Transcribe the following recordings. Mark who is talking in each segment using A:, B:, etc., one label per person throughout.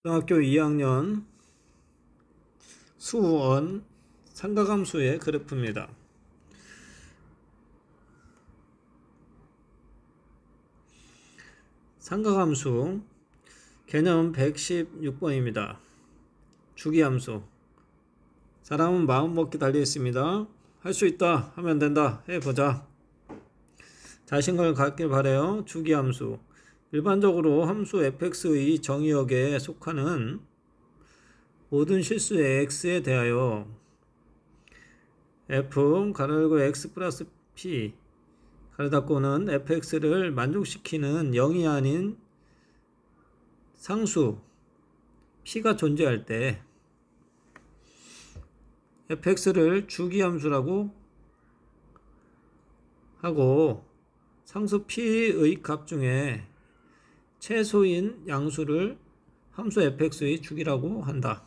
A: 고등학교 2학년 수원 삼각함수의 그래프입니다. 삼각함수 개념 116번입니다. 주기함수. 사람은 마음먹기 달려있습니다. 할 수 있다 하면 된다 해보자. 자신감을 갖길 바래요. 주기함수. 일반적으로 함수 fx의 정의역에 속하는 모든 실수의 x에 대하여 f 가로열고 x 플러스 p 가로 닫고는 fx를 만족시키는 0이 아닌 상수 p가 존재할 때 fx를 주기함수라고 하고 상수 p의 값 중에 최소인 양수를 함수 fx의 주기라고 한다.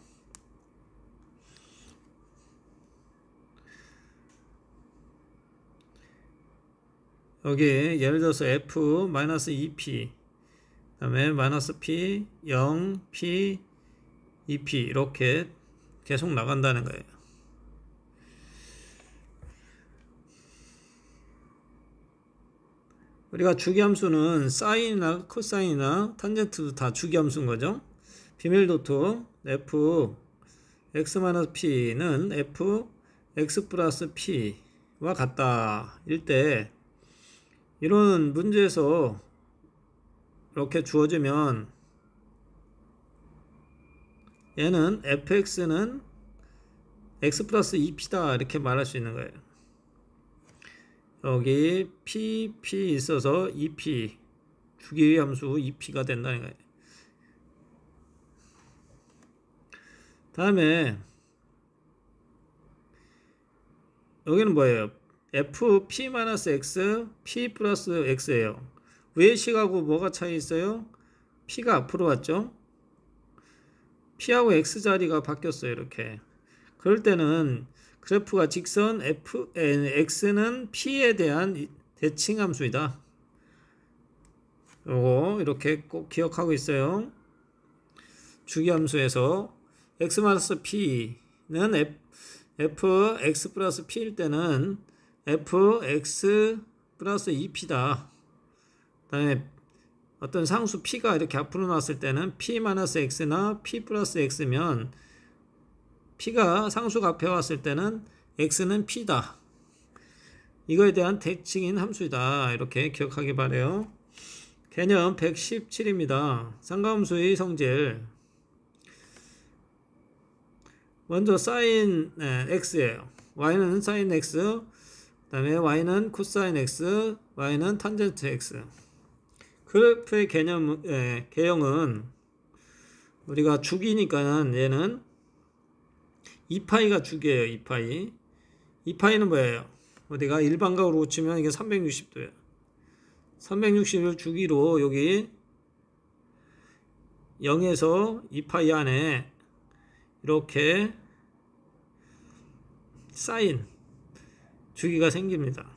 A: 여기 예를 들어서 f-2p 그 다음에 -p, 0, p, 2p 이렇게 계속 나간다는 거예요. 우리가 주기함수는 사인이나 코사인이나 탄젠트도 다 주기함수인 거죠. 비밀도트 f x-p는 f x 플러스 p와 같다 일 때 이런 문제에서 이렇게 주어지면 얘는 fx는 x 플러스 2p다 이렇게 말할 수 있는 거예요. 여기 p 있어서 2p 주기함수 2p가 된다는 거예요. 다음에 여기는 뭐예요? fp-x p 플러스 x예요. 위의 식하고 뭐가 차이 있어요? p가 앞으로 왔죠? p하고 x 자리가 바뀌었어요. 이렇게. 그럴 때는 그래프가 직선 x는 p에 대한 대칭함수이다. 요거 이렇게 꼭 기억하고 있어요. 주기함수에서 x-p는 fx 플러스 p일 때는 fx 플러스 2p다. 그 다음에 어떤 상수 p가 이렇게 앞으로 나왔을 때는 p-x나 p 플러스 x면 p가 상수가 앞에 왔을 때는 x는 p다. 이거에 대한 대칭인 함수이다. 이렇게 기억하기 바래요. 개념 117입니다. 삼각함수의 성질. 먼저 sin x예요. y는 sin x, 그 다음에 y는 코사인 x, y는 탄젠트 x. 그래프의 개형은 우리가 주기니까 얘는 2파이가 주기예요. 2파이. 2파이는 뭐예요? 어디가 일반각으로 고치면 이게 360도예요. 360을 주기로 여기 0에서 2파이 안에 이렇게 사인 주기가 생깁니다.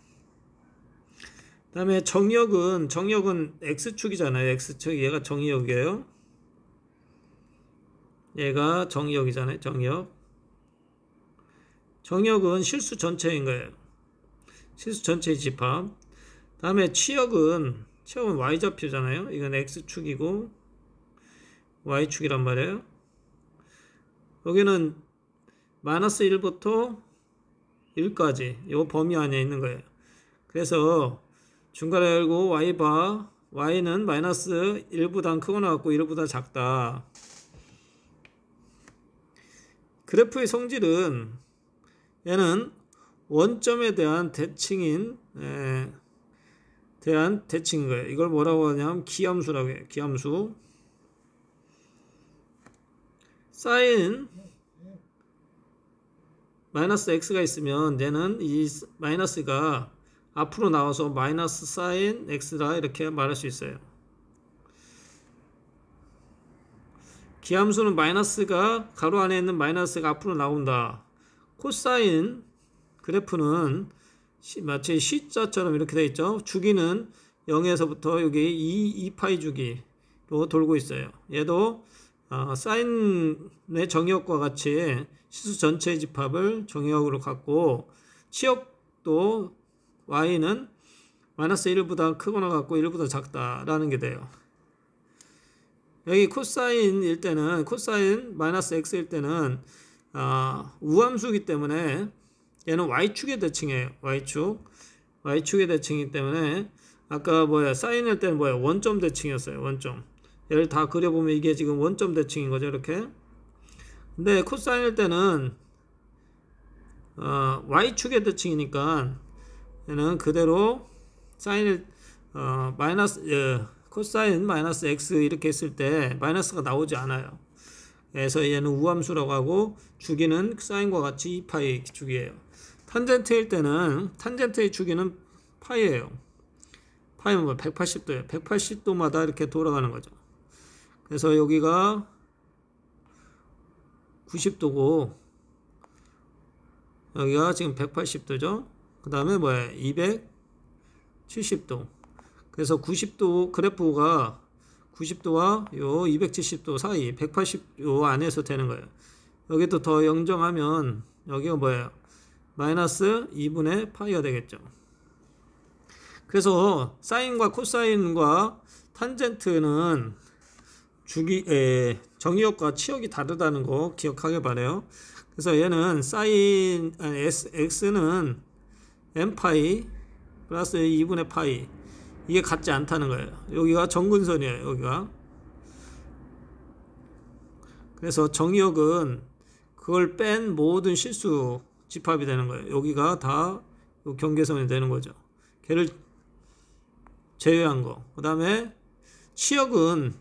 A: 그 다음에 정역은 x축이잖아요. x축 얘가 정역이에요. 얘가 정역이잖아요. 정역은 실수 전체인 거예요. 실수 전체의 집합. 다음에 치역은 y좌표잖아요. 이건 x축이고 y축이란 말이에요. 여기는 -1부터 1까지 이 범위 안에 있는 거예요. 그래서 중괄호 열고 y바 y는 -1보다 크고 나왔고 1보다 작다. 그래프의 성질은 얘는 원점에 대한 대칭인 대칭인 거예요. 이걸 뭐라고 하냐면 기함수라고 해요. 기함수. 사인 -x가 있으면 얘는 이 마이너스가 앞으로 나와서 마이너스 사인 x라 이렇게 말할 수 있어요. 기함수는 마이너스가 가로 안에 있는 마이너스가 앞으로 나온다. 코사인 그래프는 마치 C자처럼 이렇게 되어 있죠. 주기는 0에서부터 여기 2파이 주기로 돌고 있어요. 얘도 사인의 정의역과 같이 실수 전체의 집합을 정의역으로 갖고 치역도 y는 마이너스 1보다 크거나 같고 1보다 작다라는 게 돼요. 여기 코사인일 때는 코사인 마이너스 x일 때는 우함수이기 때문에 얘는 y축의 대칭이에요. y축의 대칭이기 때문에 아까 사인일 때는 원점 대칭이었어요. 원점. 얘를 다 그려보면 이게 지금 원점 대칭인 거죠. 이렇게. 근데 코사인일 때는 y축의 대칭이니까 얘는 그대로 사인을 코사인 마이너스 x 이렇게 했을 때 마이너스가 나오지 않아요. 그래서 얘는 우함수라고 하고 주기는 사인과 같이 2파이 주기예요. 탄젠트일 때는 탄젠트의 주기는 파이예요. 파이는 180도예요. 180도마다 이렇게 돌아가는 거죠. 그래서 여기가 90도고 여기가 지금 180도죠. 그 다음에 270도. 그래서 90도 그래프가 90도와 요 270도 사이 180 요 안에서 되는 거예요. 여기도 더 영정하면 여기가 마이너스 2분의 파이가 되겠죠. 그래서 사인과 코사인과 탄젠트는 정의역과 치역이 다르다는 거 기억하길 바래요. 그래서 얘는 x는 n파이 플러스 2분의 파이 이게 같지 않다는 거예요. 여기가 정근선이에요. 여기가. 그래서 정의역은 그걸 뺀 모든 실수 집합이 되는 거예요. 여기가 다 경계선이 되는 거죠. 걔를 제외한 거. 그 다음에 치역은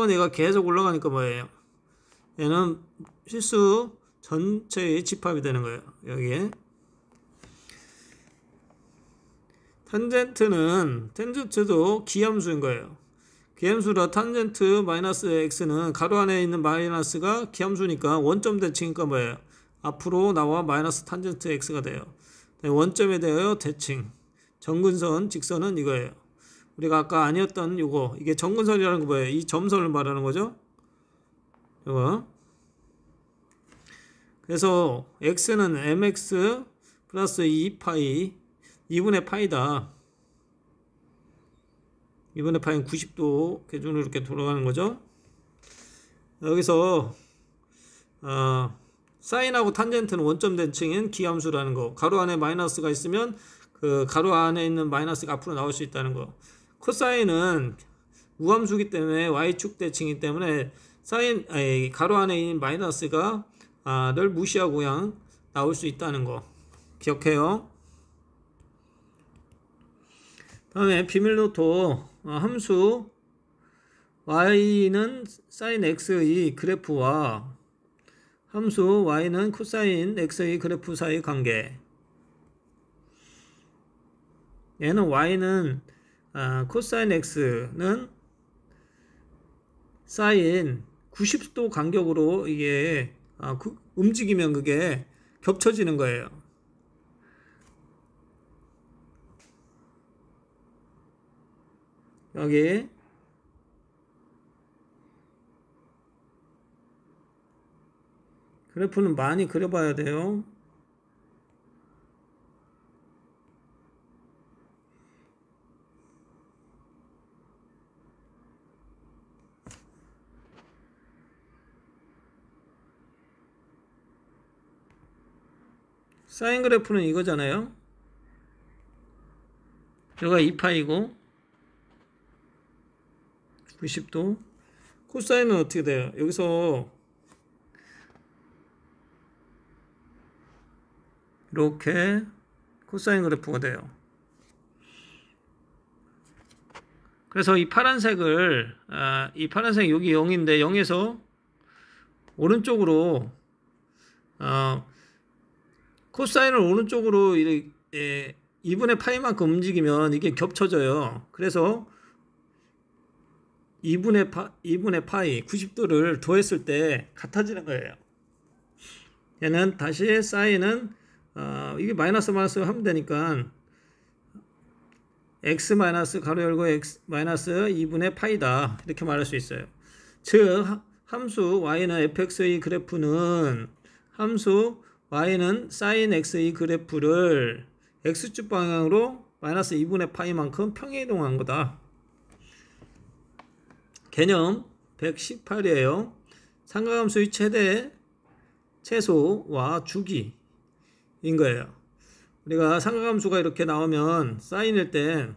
A: 얘가 계속 올라가니까 얘는 실수 전체의 집합이 되는 거예요. 여기에. 탄젠트도 기함수인 거예요. 기함수라 탄젠트 마이너스 x는 가로 안에 있는 마이너스가 기함수니까 원점 대칭이니까 앞으로 나와 마이너스 탄젠트 x가 돼요. 원점에 대하여 대칭. 정근선, 직선은 이거예요. 우리가 아까 아니었던 이게 정근선이라는 거 이 점선을 말하는 거죠. 이거. 그래서 x는 mx 플러스 2파이 2분의 파이다. 2분의 파이는 90도 기준으로 이렇게 돌아가는 거죠. 여기서 사인하고 탄젠트는 원점 대칭인 기함수라는 거. 가로 안에 마이너스가 있으면 그 가로 안에 있는 마이너스가 앞으로 나올 수 있다는 거. 코사인은 우함수기 때문에 y축 대칭이기 때문에 가로 안에 있는 마이너스가 를 무시하고 그냥 나올 수 있다는 거 기억해요. 다음에 비밀노트 함수 y는 sin x의 그래프와 함수 y는 코사인 x의 그래프 사이 관계. 얘는 y는 코사인 x는 사인 90도 간격으로 이게 움직이면 그게 겹쳐지는 거예요. 여기 그래프는 많이 그려봐야 돼요. 사인 그래프는 이거잖아요. 여기가 2파이고 90도. 코사인은 어떻게 돼요? 여기서 이렇게 코사인 그래프가 돼요. 그래서 이 파란색을 이 파란색 여기 0인데 0에서 오른쪽으로 코사인을 오른쪽으로 2분의 파이만큼 움직이면 이게 겹쳐져요. 그래서 2분의 파이 90도를 더했을 때 같아지는 거예요. 얘는 다시 사인은 이게 마이너스 하면 되니까 x 마이너스 가로 열고 x 마이너스 2분의 파이다 이렇게 말할 수 있어요. 즉 함수 y는 fx의 그래프는 함수 y는 sin x의 그래프를 x축 방향으로 마이너스 2분의 파이만큼 평행이동한 거다. 개념 118이에요. 삼각함수의 최대, 최소와 주기인 거예요. 우리가 삼각함수가 이렇게 나오면 사인일 때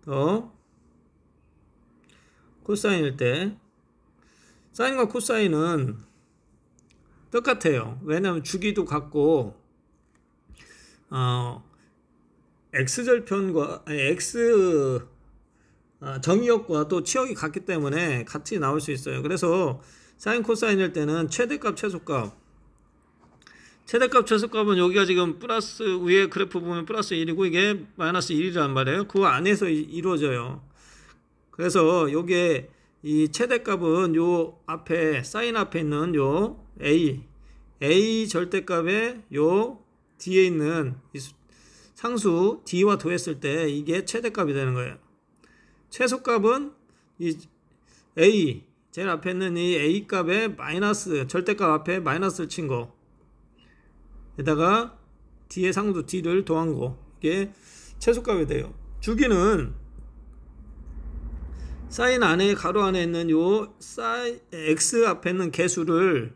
A: 더 코사인일 때 사인과 코사인은 똑같아요. 왜냐하면 주기도 같고 x절편과 x 정의역과 또 치역이 같기 때문에 같이 나올 수 있어요. 그래서 사인 코사인일 때는 최대값 최소값, 최소값은 여기가 지금 플러스, 위에 그래프 보면 플러스 1이고 이게 마이너스 1이란 말이에요. 그 안에서 이루어져요. 그래서 요게 이 최대값은 요 앞에 사인 앞에 있는 요 a 절대값에 요 뒤에 있는 상수 d와 더했을 때 이게 최대값이 되는 거예요. 최소값은 이 a 제일 앞에 있는 이 a 값에 마이너스, 절대값 앞에 마이너스를 친 거, 에다가 뒤에 상수 d를 더한 거, 이게 최소값이 돼요. 주기는 사인 안에, 가로 안에 있는 요 사인 x 앞에 있는 개수를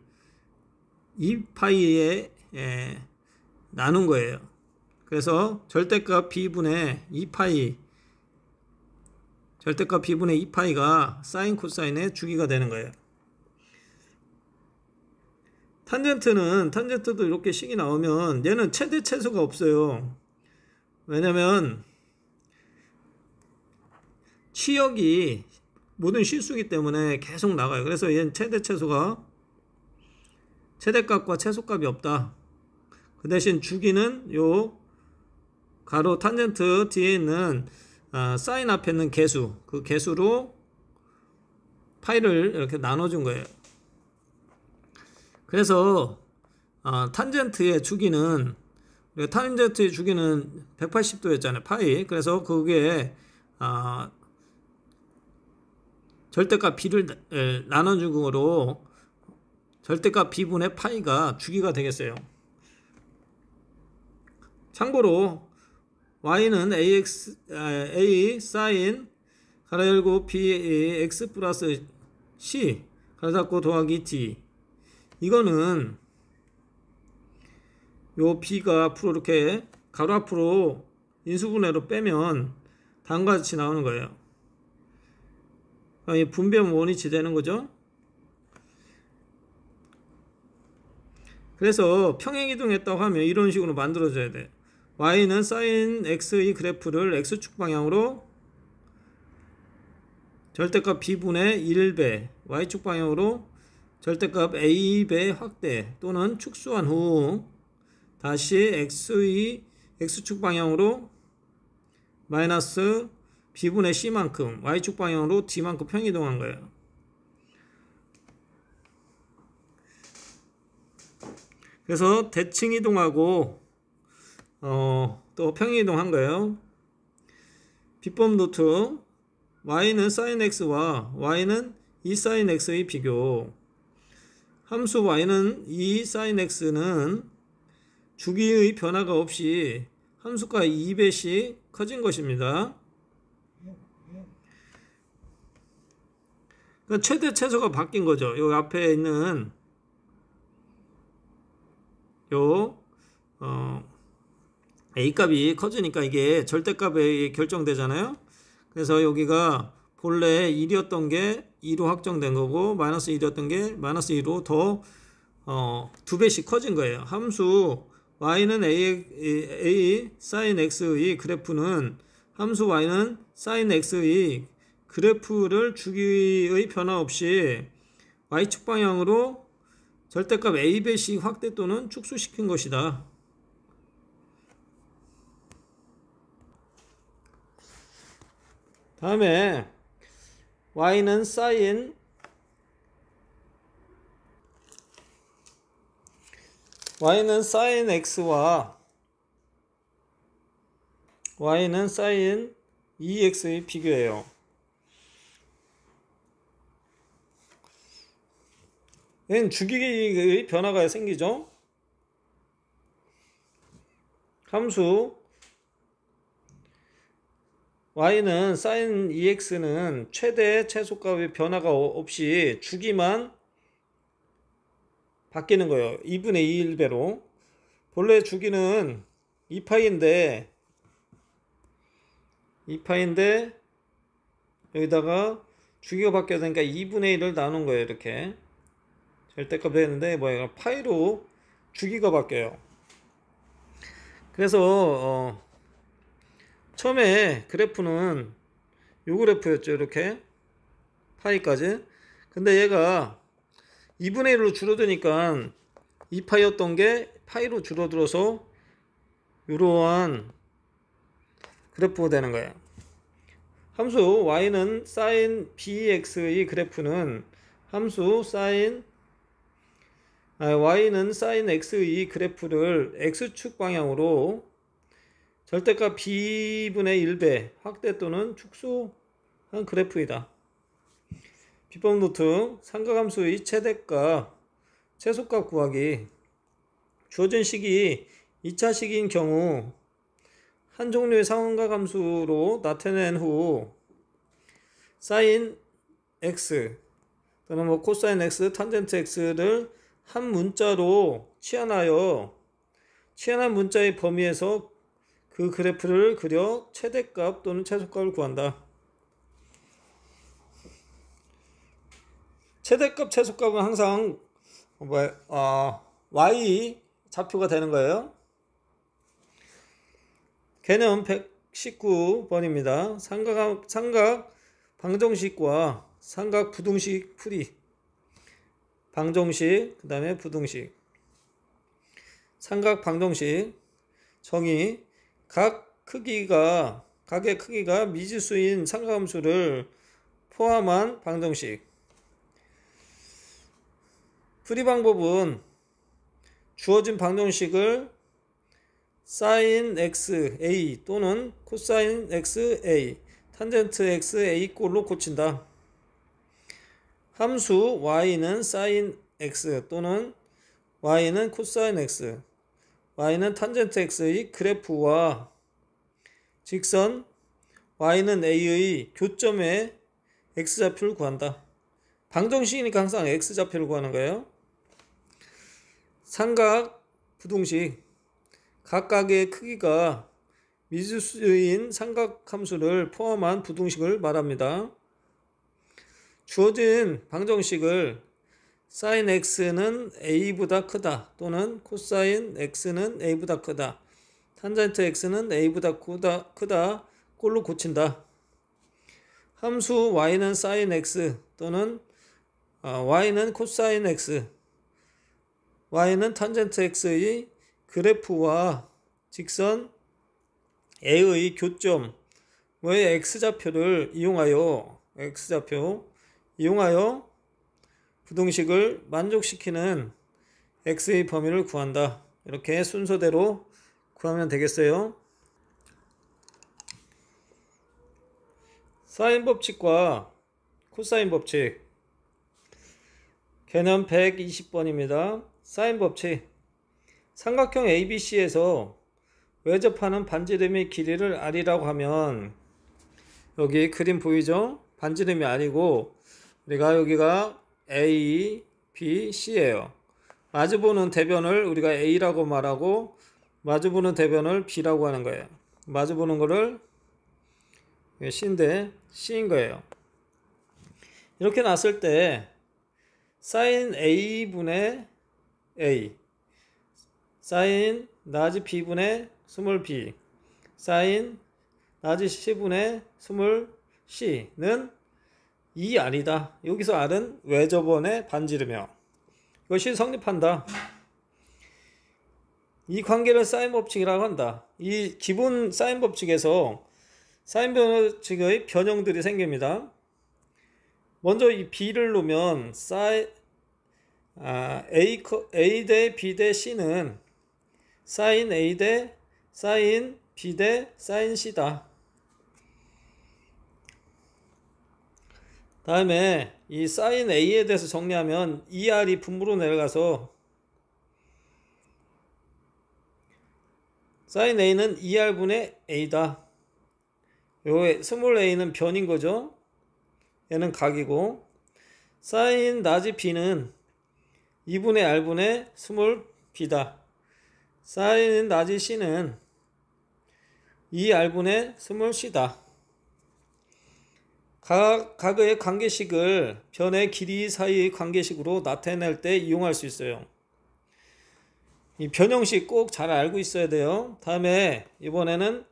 A: 2파이에 나눈 거예요. 그래서 절대값 b분의 2파이, 절대값 b분의 2파이가 사인 코사인의 주기가 되는 거예요. 탄젠트도 이렇게 식이 나오면 얘는 최대 최소가 없어요. 왜냐면 치역이 모든 실수이기 때문에 계속 나가요. 그래서 얘는 최대 최소가, 최대값과 최소값이 없다. 그 대신 주기는 요 가로 탄젠트 뒤에 있는 사인 앞에 있는 개수, 그 개수로 파이를 이렇게 나눠준 거예요. 그래서 탄젠트의 주기는, 탄젠트의 주기는 180도였잖아요. 파이. 그래서 그게 절대값 b를 나눠준 거로 절대값 b분의 파이가 주기가 되겠어요. 참고로 y는 a sin 가로 열고 b x 플러스 c 가로 닫고 더하기 d, 이거는 요 b가 앞으로 이렇게 가로 앞으로 인수분해로 빼면 다음과 같이 나오는 거예요. 분배면 원위치 되는 거죠. 그래서 평행이동했다고 하면 이런 식으로 만들어져야 돼. y는 sin x의 그래프를 x축 방향으로 절대값 b분의 1배, y축 방향으로 절대값 a배 확대 또는 축소한 후 다시 x의 x축 방향으로 마이너스 b분의 c만큼, y축 방향으로 d만큼 평이동한 거예요. 그래서 대칭 이동하고 또 평이동한 거예요. 비법 노트, y는 sin x와 y는 2 sin x의 비교. 함수 y는 2 sin x는 주기의 변화가 없이 함수가 2배씩 커진 것입니다. 그러니까 최대 최소가 바뀐 거죠. 요 앞에 있는 요 a 값이 커지니까 이게 절대값에 결정되잖아요. 그래서 여기가 본래 1이었던 게 2로 확정된 거고, 마이너스 1이었던 게 마이너스 2로 더 2배씩 커진 거예요. 함수 y는 a sin x의 그래프는 함수 y는 sin x의 그래프를 주기의 변화 없이 y축 방향으로 절대값 a배씩 확대 또는 축소시킨 것이다. 다음에 y는 sin x와 y는 sin 2x의 비교예요. 얘는 주기의 변화가 생기죠. 함수 y는 sin ex는 최대 최소값의 변화가 없이 주기만 바뀌는 거예요. 2분의 2 1배로. 본래 주기는 2파인데 여기다가 주기가 바뀌어야 되니까 2분의 1을 나눈 거예요. 이렇게 절대값 되는데 뭐야, 파이로 주기가 바뀌어요. 그래서 처음에 그래프는 요 그래프였죠. 이렇게 파이까지. 근데 얘가 2분의 1로 줄어드니까 2파이였던 게 파이로 줄어들어서 이러한 그래프가 되는 거예요. 함수 y는 sin bx의 그래프는 y는 sin x의 그래프를 x축 방향으로 절대값 b분의 1배 확대 또는 축소한 그래프이다. 비법 노트: 삼각함수의 최대값, 최소값 구하기. 주어진 식이 2차 식인 경우 한 종류의 삼각함수로 나타낸 후 sin x 또는 코사인 x, 탄젠트 x를 한 문자로 치환한 문자의 범위에서 그 그래프를 그려 최대값 또는 최소값을 구한다. 최대값, 최소값은 항상 y 좌표가 되는 거예요. 개념 119번입니다. 삼각 방정식과 삼각 부등식 풀이. 방정식, 그 다음에 부등식. 삼각 방정식 정의: 각의 크기가 미지수인 삼각함수를 포함한 방정식. 풀이 방법은 주어진 방정식을 sin x a 또는 코사인 x a, 탄젠트 x a 꼴로 고친다. 함수 y는 sin x 또는 y는 코사인 x, y는 탄젠트 x의 그래프와 직선 y는 a의 교점의 x좌표를 구한다. 방정식이니까 항상 x좌표를 구하는 거예요. 삼각 부등식: 각각의 크기가 미지수인 삼각함수를 포함한 부등식을 말합니다. 주어진 방정식을 sin x는 a보다 크다 또는 코사인 x는 a보다 크다, 탄젠트 x는 a보다 크다 꼴로 고친다. 함수 y는 sin x 또는 y는 코사인 x, y는 탄젠트 x의 그래프와 직선 a의 교점의 x좌표를 이용하여 부등식을 만족시키는 x의 범위를 구한다. 이렇게 순서대로 구하면 되겠어요. 사인 법칙과 코사인 법칙. 개념 120번입니다. 사인 법칙: 삼각형 ABC에서 외접하는 반지름의 길이를 R이라고 하면, 여기 그림 보이죠? 반지름이 R이고 우리가 여기가 A, B, C예요. 마주보는 대변을 우리가 A라고 말하고 마주보는 대변을 B라고 하는 거예요. 마주보는 거를 C인데 C인 거예요. 이렇게 놨을 때 sin A분의 A, sin 라지 B분의 스몰 b, sin 라지 C분의 스몰 c는 이 R이다. 여기서 R은 외접원의 반지름이요. 이것이 성립한다. 이 관계를 사인 법칙이라고 한다. 이 기본 사인 법칙에서 사인 법칙의 변형들이 생깁니다. 먼저 이 B를 놓으면 A 대 B 대 C는 sin A 대 sin B 대 sin C다. 다음에 이 사인 A에 대해서 정리하면 2R이 분모로 내려가서 사인 A는 2R분의 A다. 요 스몰 a는 변인 거죠. 얘는 각이고, 사인 라지 b는 2분의 r분의 스몰 b다. 사인 라지 c는 2r분의 스몰 c다. 각의 관계식을 변의 길이 사이의 관계식으로 나타낼 때 이용할 수 있어요. 이 변형식 꼭 잘 알고 있어야 돼요. 다음에 이번에는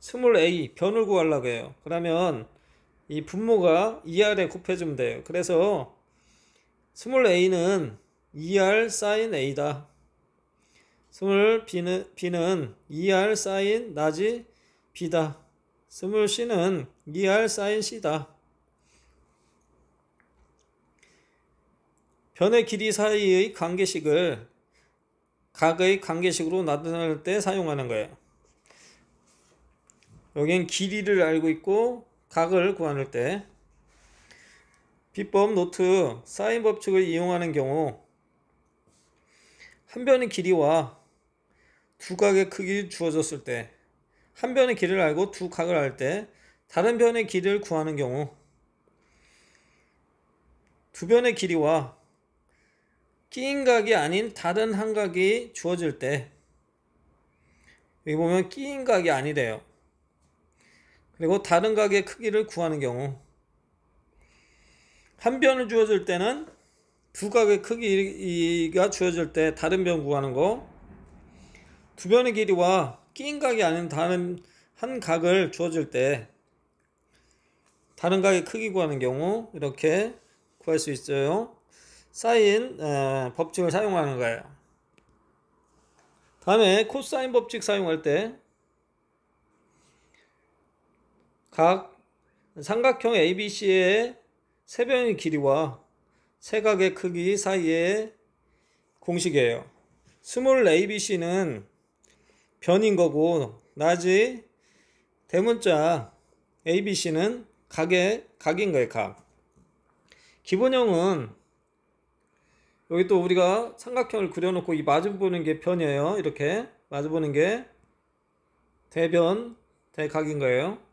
A: 스몰 a 변을 구하려고 해요. 그러면 이 분모가 2r에 곱해주면 돼요. 그래서 스몰 a는 2r sin a다. 스몰 b는 2r sin 라지 b다. 스몰 c는 2r sin c다. 변의 길이 사이의 관계식을 각의 관계식으로 나타낼 때 사용하는 거예요. 여기는 길이를 알고 있고 각을 구하는 때 비법 노트 사인 법칙을 이용하는 경우 한 변의 길이와 두 각의 크기 주어졌을 때 한 변의 길이를 알고 두 각을 알 때 다른 변의 길이를 구하는 경우 두 변의 길이와 끼인 각이 아닌 다른 한 각이 주어질 때 여기 보면 끼인 각이 아니래요. 그리고 다른 각의 크기를 구하는 경우 한 변을 주어질 때는 두 각의 크기가 주어질 때 다른 변 구하는 거, 두 변의 길이와 끼인 각이 아닌 다른 한 각을 주어질 때 다른 각의 크기 구하는 경우 이렇게 구할 수 있어요. 사인 법칙을 사용하는 거예요. 다음에 코사인 법칙 사용할 때 각 삼각형 ABC의 세 변의 길이와 세 각의 크기 사이의 공식이에요. 스몰 ABC는 변인 거고 라지 대문자 ABC는 각인 거예요. 각. 기본형은 여기 또 우리가 삼각형을 그려놓고 이 마주보는 게 변이에요. 이렇게 마주보는 게 대변 대각인 거예요.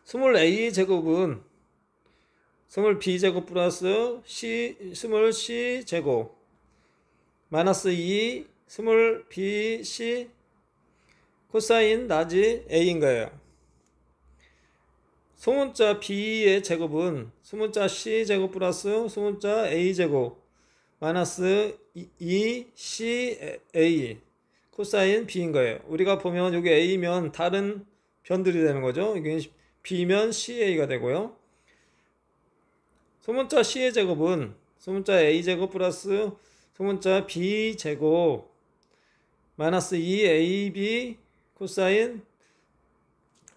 A: 스몰 a 제곱은 스몰 b 제곱 플러스 스몰 c 제곱 마이너스 2 스몰 b c 코사인 라지 a인 거예요. 소문자 b의 제곱은 소문자 c 제곱 플러스 소문자 a 제곱 마이너스 2ca 코사인 b인 거예요. 우리가 보면 여기 a면 다른 변들이 되는 거죠. 이게 b면 ca가 되고요. 소문자 c의 제곱은 소문자 a 제곱 플러스 소문자 b 제곱 마이너스 2ab 코사인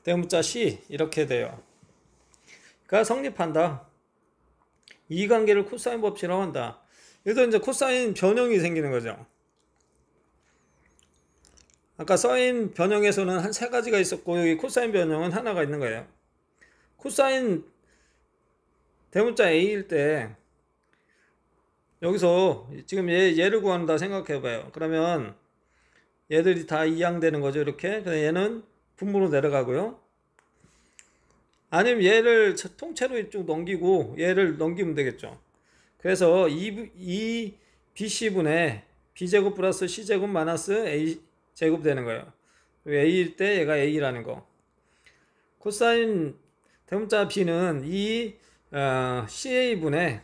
A: 대문자 c 이렇게 돼요. 가 성립한다. 이 관계를 코사인 법칙이라고 한다. 그래서 이제 코사인 변형이 생기는 거죠. 아까 사인 변형에서는 한 세 가지가 있었고 여기 코사인 변형은 하나가 있는 거예요. 코사인 대문자 a일 때 여기서 지금 얘를 구한다 생각해 봐요. 그러면 얘들이 다 이항되는 거죠. 이렇게. 그래서 얘는 분모로 내려가고요. 아니면 얘를 통째로 쭉 넘기고 얘를 넘기면 되겠죠. 그래서 이 bc분의 b제곱 플러스 c제곱 마이너스 a제곱 되는 거예요. a일 때 얘가 a라는 거. 코사인 대문자 b는 이 ca분의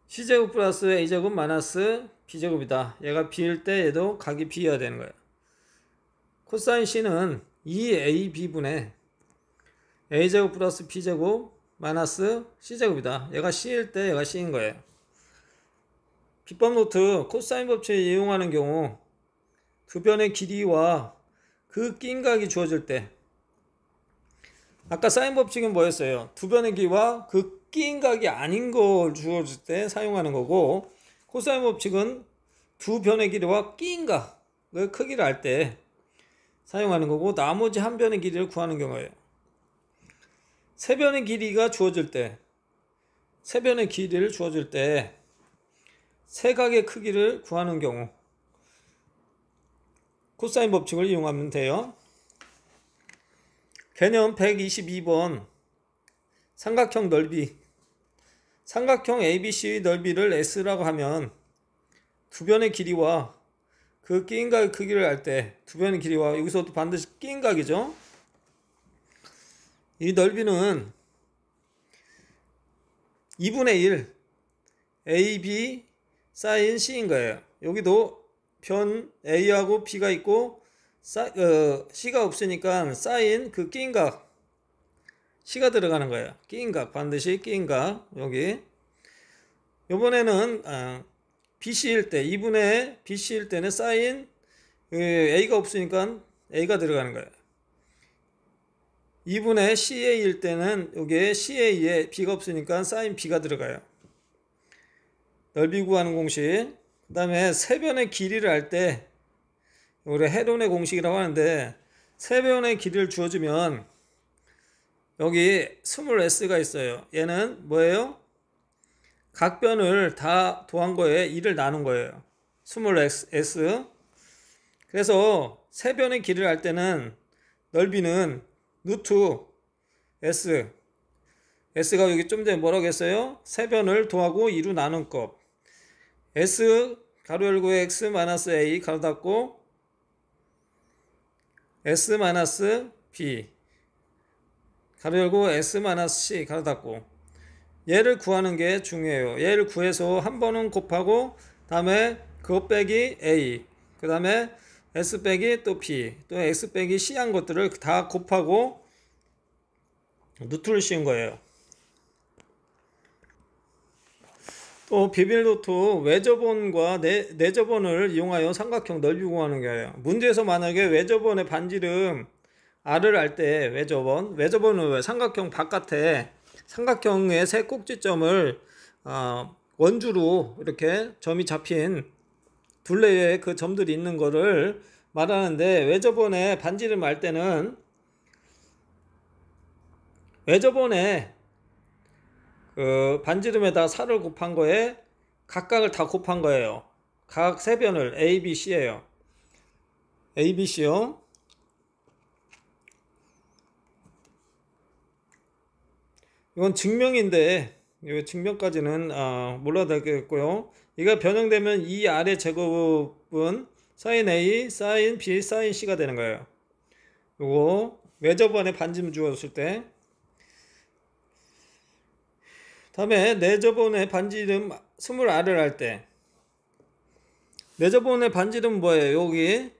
A: c제곱 플러스 a제곱 마이너스 b제곱이다. 얘가 b일 때 얘도 각이 b여야 되는 거예요. 코사인 c는 2ab분의 a제곱 플러스 b제곱 마이너스 c제곱이다. 얘가 c일 때 얘가 c인 거예요. 비법 노트 코사인 법칙을 이용하는 경우 두 변의 길이와 그 끼인 각이 주어질 때 아까 사인 법칙은 뭐였어요? 두 변의 길이와 그 끼인 각이 아닌 걸 주어질 때 사용하는 거고 코사인 법칙은 두 변의 길이와 끼인 각의 크기를 알 때 사용하는 거고, 나머지 한 변의 길이를 구하는 경우예요. 세 변의 길이가 주어질 때, 세 변의 길이를 주어질 때 세 각의 크기를 구하는 경우 코사인 법칙을 이용하면 돼요. 개념 122번 삼각형 넓이. 삼각형 ABC의 넓이를 S라고 하면 두 변의 길이와 그 끼인각의 크기를 알 때, 두 변의 길이와 여기서도 반드시 끼인각이죠. 이 넓이는 2분의 1 AB 사인 C인 거예요. 여기도 변 A하고 B가 있고 C가 없으니까 사인 그 끼인각 C가 들어가는 거예요. 끼인각, 반드시 끼인각. 여기 이번에는 BC일 때, 2분의 BC일 때는 사인 A가 없으니까 A가 들어가는 거예요. 2분의 CA일 때는 여기에 CA에 B가 없으니까 사인 B가 들어가요. 넓이 구하는 공식. 그 다음에 세 변의 길이를 알 때, 우리 헤론의 공식이라고 하는데, 세 변의 길이를 주어주면 여기 스몰 s가 있어요. 얘는 뭐예요? 각 변을 다 더한 거에 2를 나눈 거예요. 스몰 s. 그래서 세 변의 길이를 알 때는 넓이는 루트 s. s가 여기 좀 전에 뭐라고 했어요? 세 변을 더하고 2로 나눈 것. s 가로 열고 x 마이너스 a 가로 닫고 s 마이너스 b 가로 열고 s 마이너스 c 가로 닫고. 얘를 구하는 게 중요해요. 얘를 구해서 한 번은 곱하고 다음에 그것 빼기 a, 그 다음에 s 빼기 또 b, 또 x 빼기 c 한 것들을 다 곱하고 루트를 씌운 거예요. 또 비빌노트 외접원과 내접원을 이용하여 삼각형 넓이 구하는 거예요. 문제에서 만약에 외접원의 반지름 R을 알 때 외접원은 왜 삼각형 바깥에 삼각형의 세 꼭지점을 원주로 이렇게 점이 잡힌 둘레에 그 점들이 있는 거를 말하는데, 외접원의 반지름 알 때는 외접원의 그 반지름에다 4를 곱한 거에 각각을 다 곱한 거예요. 각 세 변을 A, B, C예요. A, B, C요. 이건 증명인데 이 증명까지는 몰라도 되겠고요. 이가 변형되면 이 아래 제곱은 sin A, sin B, sin C가 되는 거예요. 요거 외접원의 반지름 주었을 때. 다음에 내접원의 반지름 스몰 r을 할 때, 내접원의 반지름은 뭐예요? 여기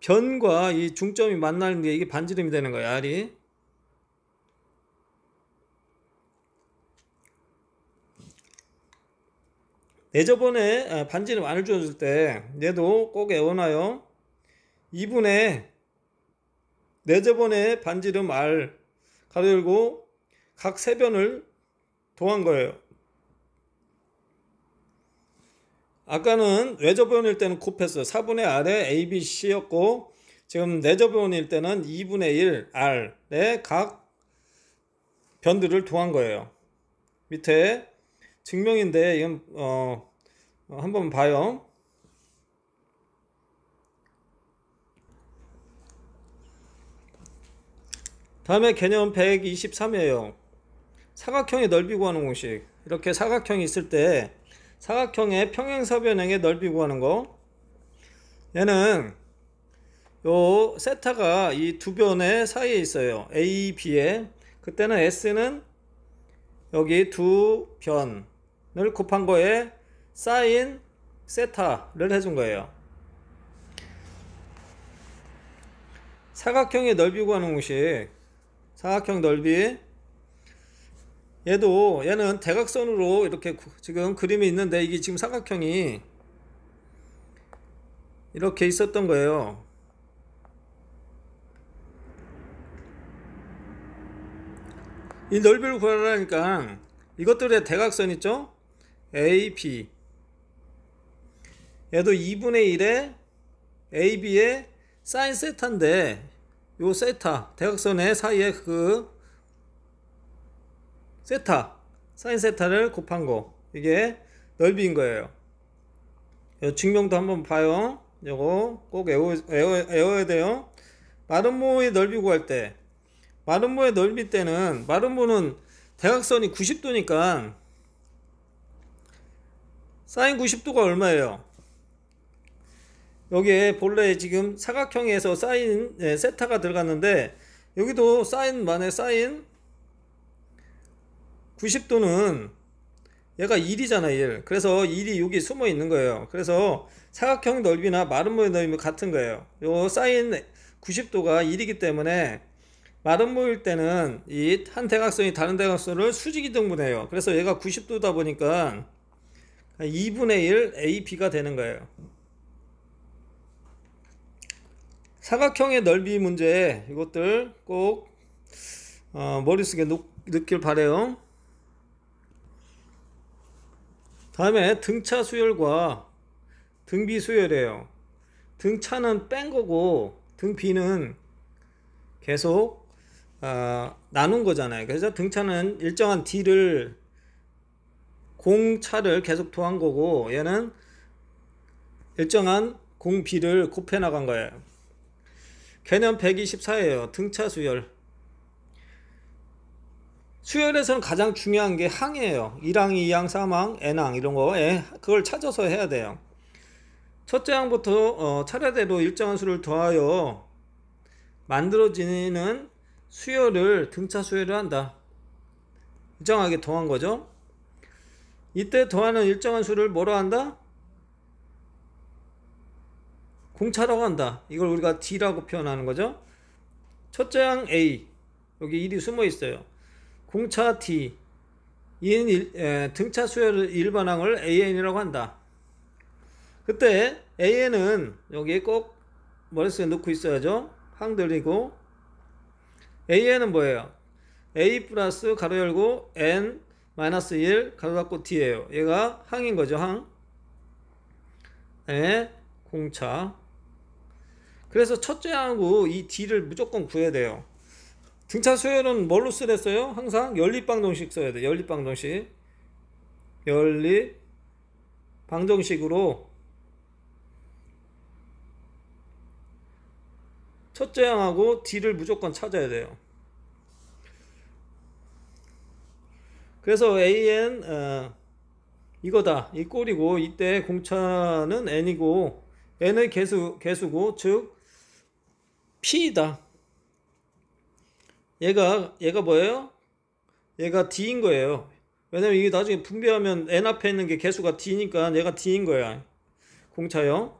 A: 변과 이 중점이 만나는 게 이게 반지름이 되는 거예요. r이. 내접원의 반지름 r을 주어줄 때 얘도 꼭 외워놔요. 2분의 내접원의 반지름 r 가로 열고 각 세 변을 더한 거예요. 아까는 외접원일 때는 곱했어요. 4분의 r에 a, b, c였고, 지금 내접원일 때는 2분의 1 r에 각 변들을 더한 거예요. 밑에 증명인데 이건 한번 봐요. 다음에 개념 123이에요. 사각형의 넓이 구하는 공식. 이렇게 사각형이 있을 때 사각형의 평행사변형의 넓이 구하는 거. 얘는 요 세타가 이 두 변의 사이에 있어요. A, B에. 그때는 S는 여기 두 변을 곱한 거에 사인 세타를 해준 거예요. 사각형의 넓이 구하는 공식. 사각형 넓이. 얘는 대각선으로 이렇게 지금 그림이 있는데, 이게 지금 사각형이 이렇게 있었던 거예요. 이 넓이를 구하라니까 이것들의 대각선 있죠? A, B. 얘도 2분의 1에 AB의 사인 세타인데 요 세타 대각선의 사이에 그 세타 사인 세타를 곱한 거 이게 넓이인 거예요. 요 증명도 한번 봐요. 요거 꼭 외워야 돼요. 마름모의 넓이 구할 때 마름모의 넓이 때는 마름모는 대각선이 90도니까 사인 90도가 얼마예요? 여기에 본래 지금 사각형에서 사인 세타가 들어갔는데 여기도 사인 만에 사인 90도는 얘가 1이잖아 1. 그래서 1이 여기 숨어 있는 거예요. 그래서 사각형 넓이나 마름모의 넓이는 같은 거예요. 요 사인 90도가 1이기 때문에 마름모일 때는 이 한 대각선이 다른 대각선을 수직이 등분해요. 그래서 얘가 90도다 보니까 2분의 1 AB가 되는 거예요. 사각형의 넓이 문제 이것들 꼭 머릿속에 넣길 바래요. 다음에 등차 수열과 등비 수열이에요. 등차는 뺀 거고 등비는 계속 나눈 거잖아요. 그래서 등차는 일정한 D를 공차를 계속 더한 거고 얘는 일정한 공비를 곱해 나간 거예요. 개념 124예요. 등차 수열. 수열에서는 가장 중요한 게 항이에요. 1항, 2항, 3항, n항 이런 거 그걸 찾아서 해야 돼요. 첫째 항부터 차례대로 일정한 수를 더하여 만들어지는 수열을 등차 수열을 한다. 일정하게 더한 거죠. 이때 더하는 일정한 수를 뭐로 한다? 공차라고 한다. 이걸 우리가 D라고 표현하는 거죠. 첫째 항 A 여기 1이 숨어 있어요. 공차 D 이는 등차 수열 일반항을 AN이라고 한다. 그때 AN은 여기에 꼭 머릿속에 넣고 있어야죠. 항들이고 AN은 뭐예요? A 플러스 가로 열고 N 마이너스 1 가로 닫고 D예요. 얘가 항인 거죠. 항. 공차. 그래서 첫째 항하고 이 D를 무조건 구해야 돼요. 등차 수열은 뭘로 쓰랬어요? 항상 연립방정식 써야 돼. 연립방정식. 연립방정식으로 첫째 항하고 D를 무조건 찾아야 돼요. 그래서 AN 이거다. 이 꼴이고 이때 공차는 N이고 N의 개수고 즉 P이다. 얘가 뭐예요? 얘가 D인 거예요. 왜냐면 이게 나중에 분배하면 N 앞에 있는 게 개수가 D니까 얘가 D인 거야. 공차요.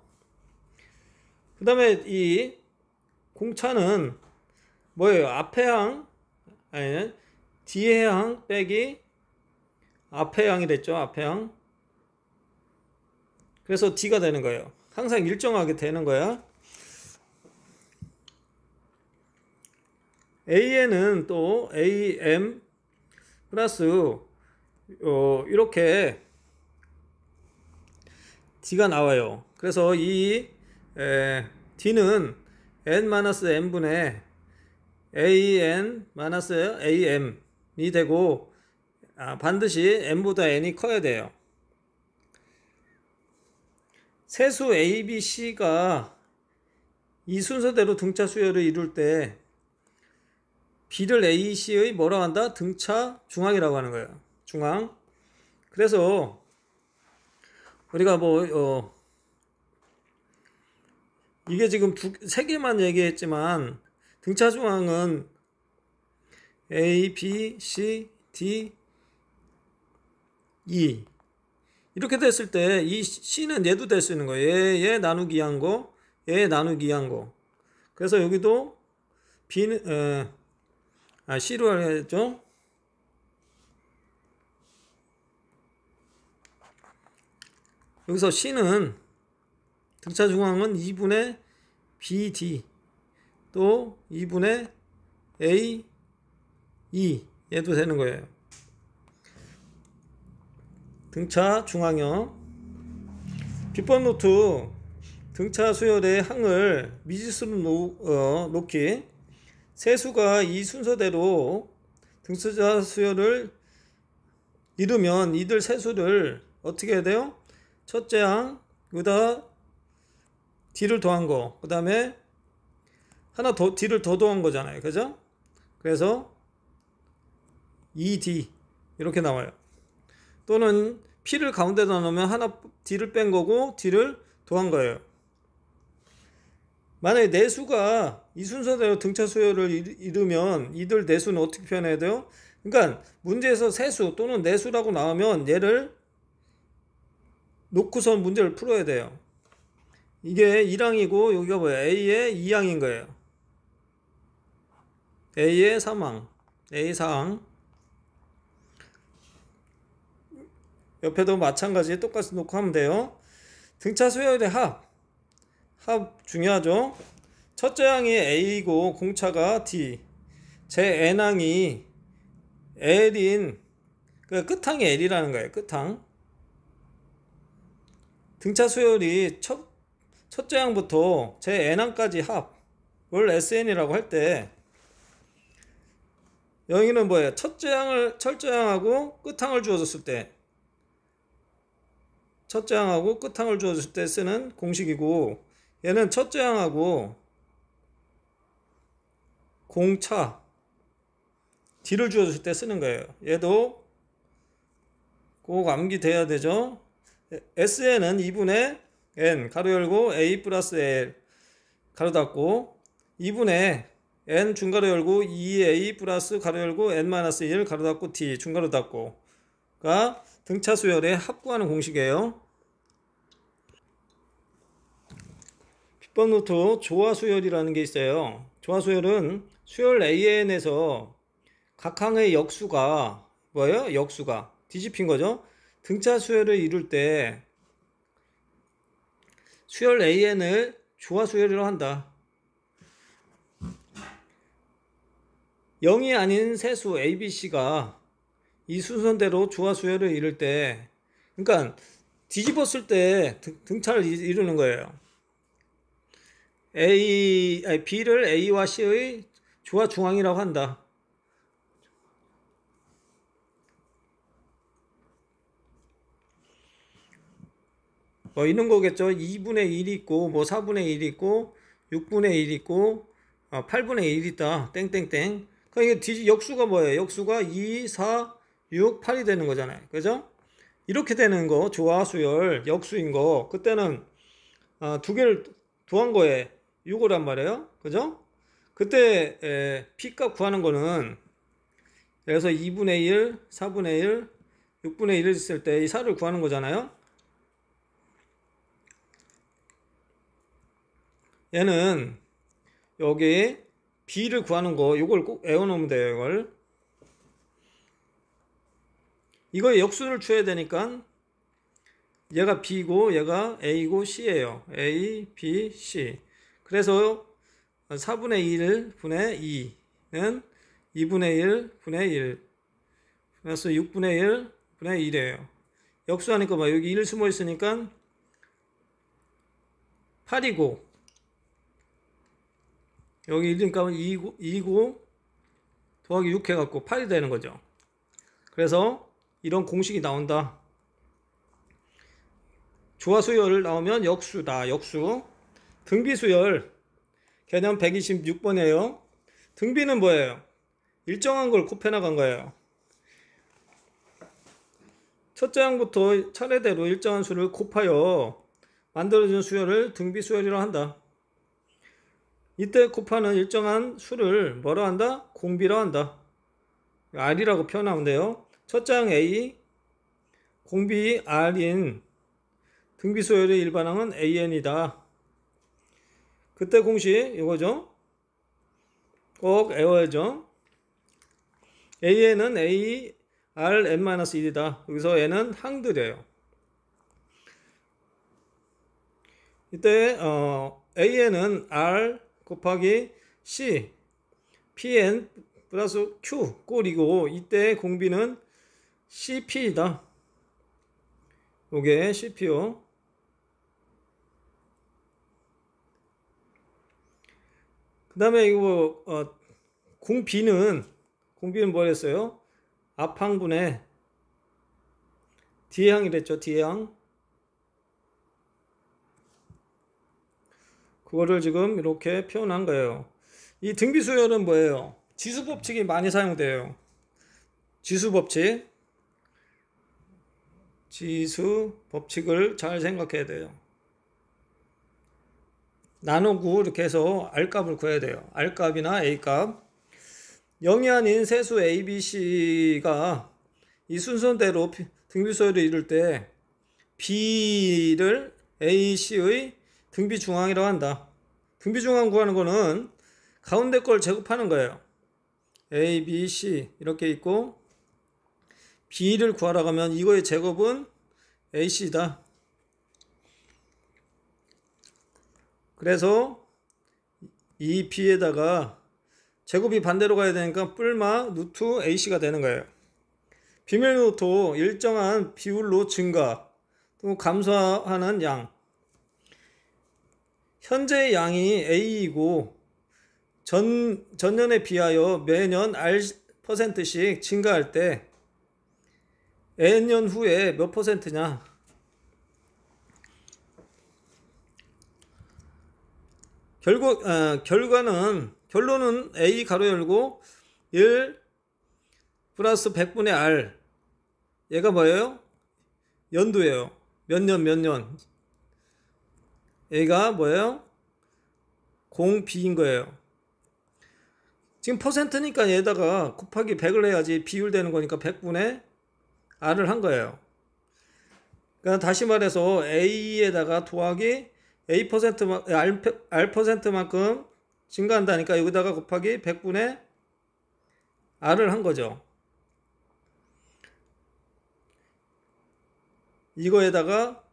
A: 그 다음에 이 공차는 뭐예요? 앞에 항, 아니, 뒤에 항 빼기 앞에 항이 됐죠. 앞에 항. 그래서 D가 되는 거예요. 항상 일정하게 되는 거야. AN은 또 AM 플러스 이렇게 D가 나와요. 그래서 이 D는 N-M분의 AN-AM이 되고 반드시 N보다 N이 커야 돼요. 세수 A, B, C가 이 순서대로 등차 수열을 이룰 때 B를 A, C의 뭐라고 한다? 등차 중항이라고 하는 거예요. 중항. 그래서 우리가 이게 지금 세 개만 얘기했지만 등차 중항은 A, B, C, D, E 이렇게 됐을 때 이 C는 얘도 될 수 있는 거예요. 얘 나누기 한 거, 얘 나누기 한 거. 그래서 여기도 B는 C로 했죠. 여기서 C는 등차 중항은 2분의 BD 또 2분의 A, E 얘도 되는 거예요. 등차 중항형. 비법 노트 등차 수열의 항을 미지수로 놓기. 세수가 이 순서대로 등차 수열을 이루면 이들 세수를 어떻게 해야 돼요? 첫째 항, 여기다 d를 더한 거, 그 다음에 하나 더 d를 더 더한 거잖아요. 그죠? 그래서 2d 이렇게 나와요. 또는 p를 가운데다 넣으면 하나 d를 뺀 거고 d를 더한 거예요. 만약에 내수가 이 순서대로 등차 수열을 이루면 이들 내수는 어떻게 표현해야 돼요? 그러니까 문제에서 세수 또는 내수라고 나오면 얘를 놓고서 문제를 풀어야 돼요. 이게 1항이고 여기가 뭐예요? A의 2항인 거예요. A의 3항, A 4항. 옆에도 마찬가지 똑같이 놓고 하면 돼요. 등차 수열의 합 중요하죠. 첫째 항이 A이고 공차가 D, 제 N항이 L인, 그 끝항이 L이라는 거예요. 끝항. 등차 수열이 첫째 항부터 제 N항까지 합을 SN이라고 할 때 여기는 뭐예요? 첫째 항하고 끝항을 주어졌을 때, 첫째 항하고 끝항을 주어졌을 때 쓰는 공식이고, 얘는 첫째 항하고 공차 D를 주어졌을 때 쓰는 거예요. 얘도 꼭 암기돼야 되죠. SN은 2분의 N 가로 열고 A 플러스 L 가로 닫고 2분의 N 중가로 열고 2A 플러스 가로 열고 N 마이너스 1 가로 닫고 D 중가로 닫고가 등차 수열의 합구하는 공식이에요. 빗번 노트 조화 수열이라는 게 있어요. 조화 수열은 수열 AN에서 각 항의 역수가 뭐예요? 역수가 뒤집힌 거죠. 등차 수열을 이룰 때 수열 AN을 조화 수열이라고 한다. 0이 아닌 세수 ABC가 이 순서대로 조화 수열을 이룰 때, 그러니까 뒤집었을 때 등차를 이루는 거예요. B를 A와 C의 조화 중항이라고 한다. 뭐 이런 거겠죠. 2분의 1이 있고 뭐 4분의 1이 있고 6분의 1이 있고 8분의 1이 있다. 땡땡땡. 그러니까 역수가 뭐예요? 역수가 2, 4, 6, 8이 되는 거잖아요. 그죠? 이렇게 되는 거 조화 수열 역수인 거 그때는 두 개를 더한 거에 6이란 말이에요. 그죠? 그때 P값 구하는 거는 그래서 2분의 1, 4분의 1, 6분의 1을 있을 때 이 4를 구하는 거잖아요. 얘는 여기 B를 구하는 거 이걸 꼭 외워놓으면 돼요. 이거 역수를 취해야 되니까 얘가 B고 얘가 A고 C예요. A, B, C. 그래서 4분의 1 분의 2는 2분의 1 분의 1 그래서 6분의 1 분의 1이에요. 역수하니까 뭐 여기 1 숨어 있으니까 8이고 여기 1이니까 2고 더하기 6 해갖고 8이 되는 거죠. 그래서 이런 공식이 나온다. 조화 수열 나오면 역수다. 역수. 등비 수열 개념 126번이에요. 등비는 뭐예요? 일정한 걸 곱해 나간 거예요. 첫째 항부터 차례대로 일정한 수를 곱하여 만들어진 수열을 등비 수열이라고 한다. 이때 곱하는 일정한 수를 뭐라 한다? 공비라고 한다. R이라고 표현하면 돼요. 첫째 항 A, 공비 R인 등비 수열의 일반항은 AN이다. 그때 공식 이거죠. 꼭 외워야죠. AN은 A, R, N-1이다. 여기서 N은 항들이에요. 이때 AN은 R 곱하기 C, PN 플러스 Q 꼴이고 이때 공비는 CP이다. 요게 CP요. 그 다음에 이거 공비는 뭐랬어요? 앞항분의 뒤항이랬죠. 뒤항. 그거를 지금 이렇게 표현한 거예요. 이 등비수열은 뭐예요? 지수법칙이 많이 사용돼요. 지수법칙. 지수법칙을 잘 생각해야 돼요. 나누고 이렇게 해서 R값을 구해야 돼요. R값이나 A값. 0이 아닌 세수 A, B, C가 이 순서대로 등비수열을 이룰 때 B를 A, C의 등비중앙이라고 한다. 등비중앙 구하는 거는 가운데 걸 제곱하는 거예요. A, B, C 이렇게 있고 B를 구하라고 하면 이거의 제곱은 AC다. 그래서 이 B에다가 제곱이 반대로 가야 되니까 뿔마 루트 AC가 되는 거예요. 비밀노트 일정한 비율로 증가 또 감소하는 양. 현재의 양이 A이고 전년에 비하여 매년 R%씩 증가할 때 N년 후에 몇 %냐? 결론은 A 가로 열고 1 플러스 100분의 R. 얘가 뭐예요? 연도예요. 몇 년. 얘가 뭐예요? 공비인 거예요. 지금 퍼센트니까 얘다가 곱하기 100을 해야지 비율 되는 거니까 100분의 R을 한 거예요. 그러니까 다시 말해서 A에다가 더하기 R%만큼 증가한다니까 여기다가 곱하기 100분의 R을 한 거죠. 이거에다가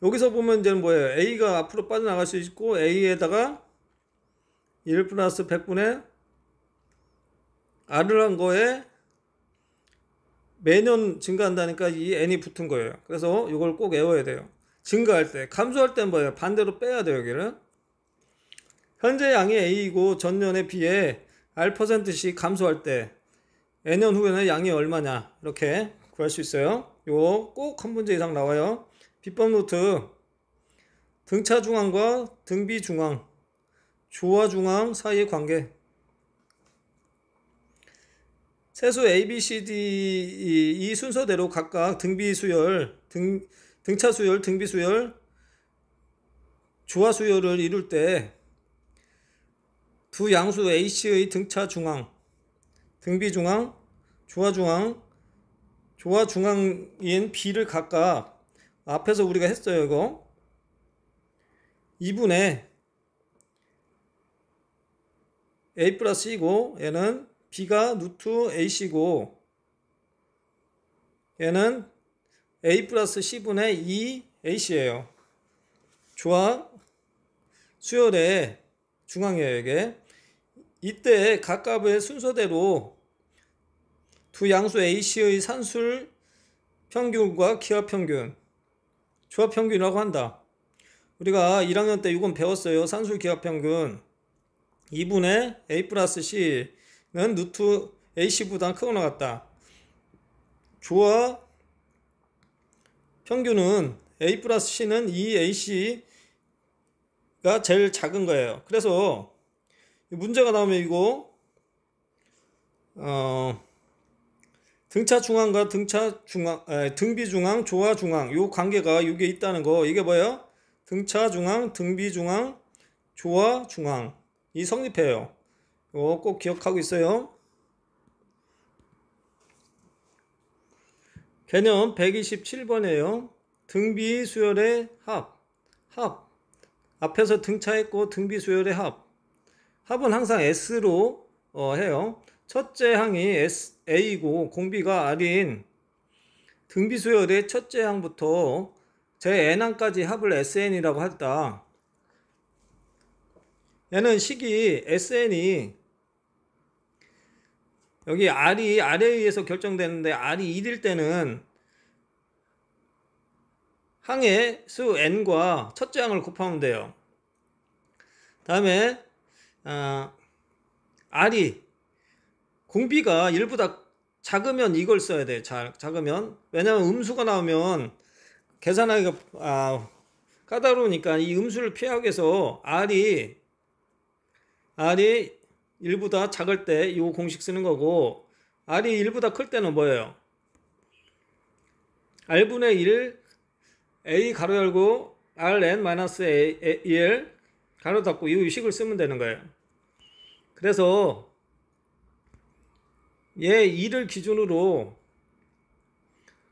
A: 여기서 보면 이제 뭐예요? A가 앞으로 빠져나갈 수 있고 A에다가 1 플러스 100분의 R을 한 거에 매년 증가한다니까 이 N이 붙은 거예요. 그래서 이걸 꼭 외워야 돼요. 증가할 때. 감소할 때는 뭐예요? 반대로 빼야 돼요, 여기는. 현재 양이 A이고 전년에 비해 R%씩 감소할 때 N년 후에는 양이 얼마냐 이렇게 구할 수 있어요. 이거 꼭 한 문제 이상 나와요. 비법 노트. 등차 중앙과 등비 중앙, 조화 중앙 사이의 관계. 세수 A, B, C, D 이 순서대로 각각 등비 수열, 등차 수열, 등비 수열, 조화 수열을 이룰 때 두 양수 A씨의 등차 중앙, 등비 중앙, 조화 중앙인 B를 각각 앞에서 우리가 했어요. 이거 2분의 A 플러스 C고 얘는 B가 루트 AC고 얘는 A 플러스 C분의 2 AC예요. 조화 수열의 중앙이에요. 이게 이때 각각의 순서대로 두 양수 AC의 산술 평균과 기하 평균, 조화 평균이라고 한다. 우리가 1학년 때 이건 배웠어요. 산술 기하 평균 2분의 A 플러스 C는 루트 AC보다 크거나 같다. 조화 평균은 A 플러스 C는 2AC가 제일 작은 거예요. 그래서 문제가 나오면 이거 등차 중앙과 등비 중앙, 조화 중앙 요 관계가 이게 있다는 거. 이게 뭐예요? 등차 중앙, 등비 중앙, 조화 중앙 이 성립해요. 이거 꼭 기억하고 있어요. 개념 127번이에요. 등비 수열의 합. 앞에서 등차했고 등비 수열의 합은 항상 S로 해요. 첫째 항이 A이고 공비가 R인 등비 수열의 첫째 항부터 제 N항까지 합을 SN이라고 했다. 얘는 식이 SN이 여기 R이 R에 의해서 결정되는데 R이 1일 때는 항의 수 N과 첫째 항을 곱하면 돼요. 다음에 R이 공비가 1보다 작으면 이걸 써야 돼요. 작으면. 왜냐하면 음수가 나오면 계산하기가 까다로우니까 이 음수를 피하기 위해서 R이 1보다 작을 때 이 공식 쓰는 거고, R이 1보다 클 때는 뭐예요? R분의 1 A 가로 열고 Rn-1 가로 닫고 이 식을 쓰면 되는 거예요. 그래서 얘 2를 기준으로,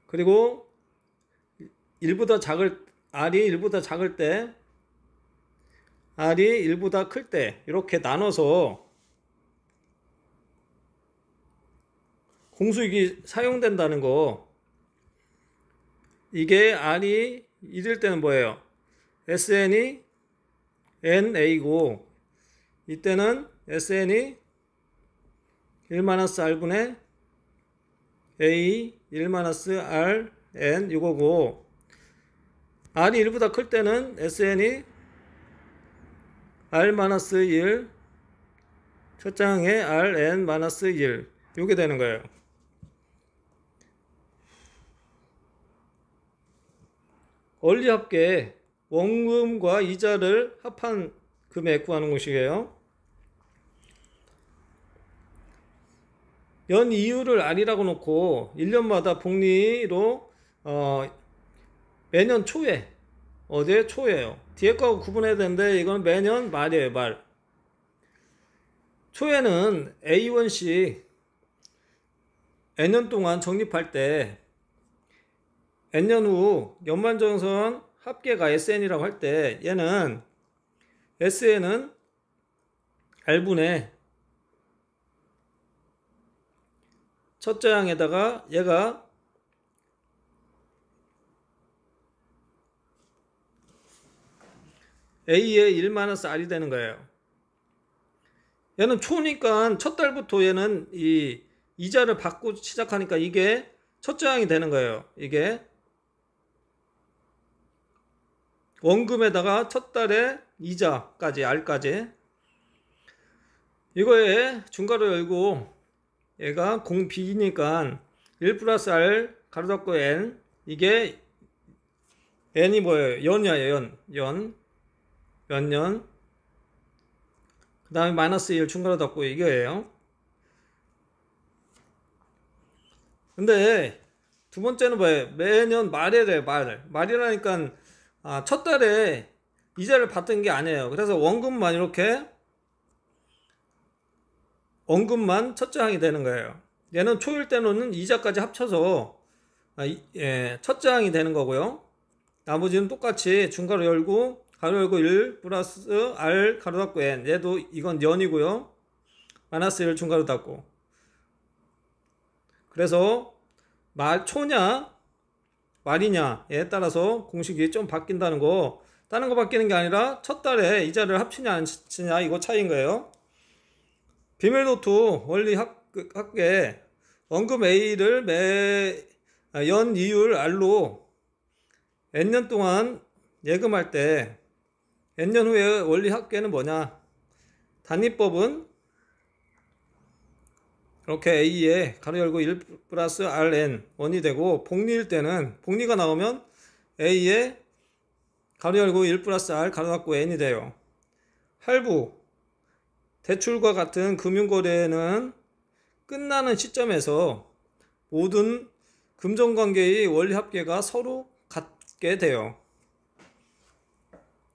A: 그리고 R이 1보다 작을 때, R이 1보다 클 때 이렇게 나눠서 공수익이 사용된다는 거. 이게 R이 1일 때는 뭐예요? SN이 NA고, 이때는 SN이 1-R분의 A 1-Rn 이거고, R이 1보다 클 때는 SN이 R-1 첫 장에 Rn-1 이게 되는 거예요. 원리합계 원금과 이자를 합한 금액 구하는 공식이에요. 연 이율을 R이라고 놓고 1년마다 복리로 매년 초에, 어제 초예요. 뒤에 거하고 구분해야 되는데 이건 매년 말이에요. 말. 초에는 A1씩 N년 동안 적립할 때 N년 후 연말정산 합계가 SN이라고 할 때, 얘는 SN은 R분의 첫째 항에다가 얘가 A의 1-R이 되는 거예요. 얘는 초니까 첫 달부터 얘는 이 이자를 받고 시작하니까 이게 첫째 항이 되는 거예요. 이게 원금에다가 첫 달에 이자까지, R까지. 이거에 중괄호 열고 얘가 공비니까 1+R 가로 닫고 N, 이게 N이 뭐예요? 연이에요. 몇 년. 그 다음에 -1 중괄호 닫고 이거예요. 근데 두 번째는 뭐예요? 매년 말이래요. 말이라니까 첫 달에 이자를 받던 게 아니에요. 그래서 원금만 이렇게, 원금만 첫째 항이 되는 거예요. 얘는 초일 때는 이자까지 합쳐서 첫째 항이 되는 거고요. 나머지는 똑같이 중괄호 열고 가로 열고 1+R 가로 닫고 N, 얘도 이건 연이고요. -1 중괄호 닫고. 그래서 초냐 말이냐에 따라서 공식이 좀 바뀐다는 거. 다른 거 바뀌는 게 아니라 첫 달에 이자를 합치냐 안 합치냐, 이거 차이인 거예요. 비밀노트 원리 합계 원금 A를 연 이율 R로 N년 동안 예금할 때 N년 후에 원리 합계는 뭐냐? 단위법은 이렇게 A에 가로 열고 1+Rn 원이 되고, 복리일 때는 복리가 나오면 A에 가로 열고 1+R 가로 닫고 N이 돼요. 할부, 대출과 같은 금융거래는 끝나는 시점에서 모든 금전관계의 원리합계가 서로 같게 돼요.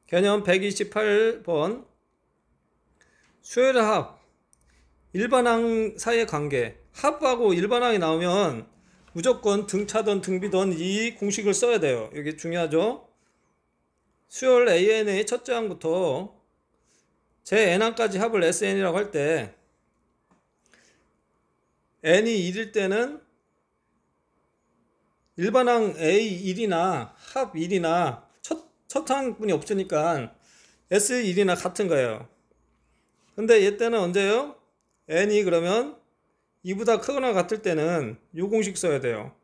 A: 개념 128번. 수혈합, 일반항 사이의 관계. 합하고 일반항이 나오면 무조건 등차든 등비든 이 공식을 써야 돼요. 이게 중요하죠. 수열 AN의 첫째 항부터 제 N항까지 합을 SN이라고 할 때, N이 1일 때는 일반항 A1이나 합 1이나 첫 항분이 없으니까 S1이나 같은 거예요. 근데 얘 때는 언제요? N이 그러면 2보다 크거나 같을 때는 이 공식 써야 돼요.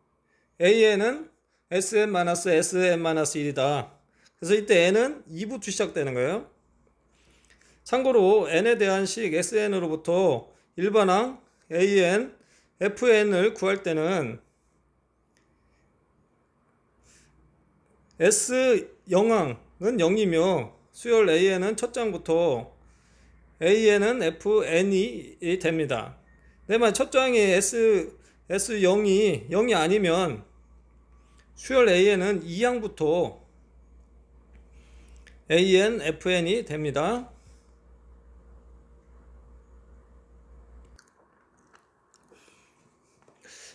A: AN은 SN-SN-1이다. 그래서 이때 N은 2부터 시작되는 거예요. 참고로 n에 대한 식 sn으로부터 일반항 an, fn을 구할 때는 S0항은 0이며 수열 AN은 첫 장부터 AN은 FN이 됩니다. 내만 첫 장이 S0이 0이 아니면 수열 AN은 2항부터 AN, FN이 됩니다.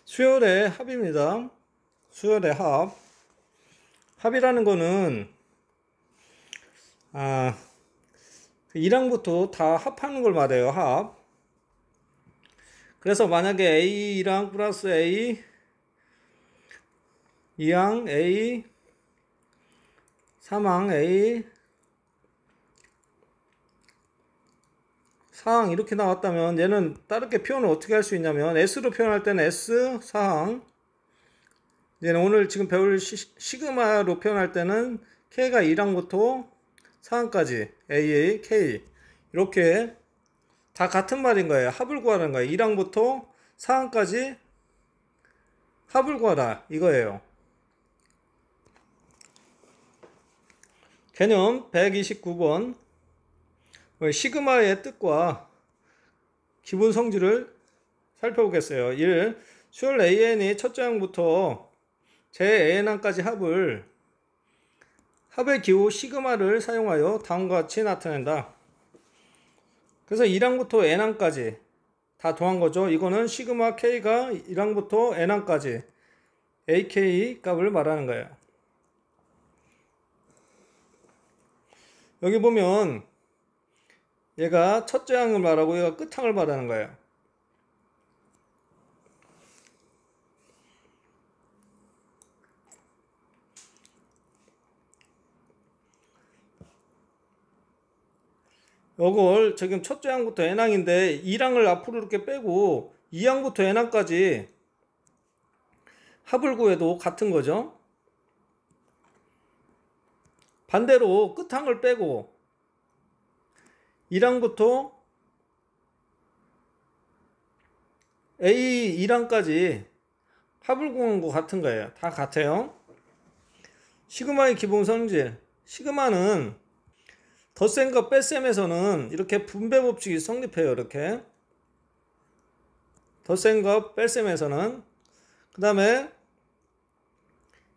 A: 수열의 합입니다. 수열의 합. 합이라는 거는 1항부터 다 합하는 걸 말해요. 합. 그래서 만약에 A1항 플러스 A, 2항 A, 3항 A, 4항 이렇게 나왔다면 얘는 다르게 표현을 어떻게 할 수 있냐면 S로 표현할 때는 S 4항, 얘는 오늘 지금 배울 시그마로 표현할 때는 K가 1항부터 4항까지 AA, K 이렇게 다 같은 말인 거예요. 합을 구하는 거예요. 1항부터 4항까지 합을 구하라 이거예요. 개념 129번 시그마의 뜻과 기본 성질을 살펴보겠어요. 1. 수열 AN이 첫째 항부터 제-AN항까지 합의 기호 시그마를 사용하여 다음과 같이 나타낸다. 그래서 1항부터 n항까지 다 더한 거죠. 이거는 시그마 K가 1항부터 n항까지 AK 값을 말하는 거예요. 여기 보면 얘가 첫째 항을 말하고 얘가 끝항을 말하는 거예요. 이걸 지금 첫째 항부터 n항인데 1항을 앞으로 이렇게 빼고 2항부터 n항까지 합을 구해도 같은 거죠. 반대로 끝항을 빼고 1항부터 A 1항까지 합을 구하는 거 같은 거예요. 다 같아요. 시그마의 기본 성질. 시그마는 덧셈과 뺄셈에서는 이렇게 분배 법칙이 성립해요. 이렇게 덧셈과 뺄셈에서는. 그 다음에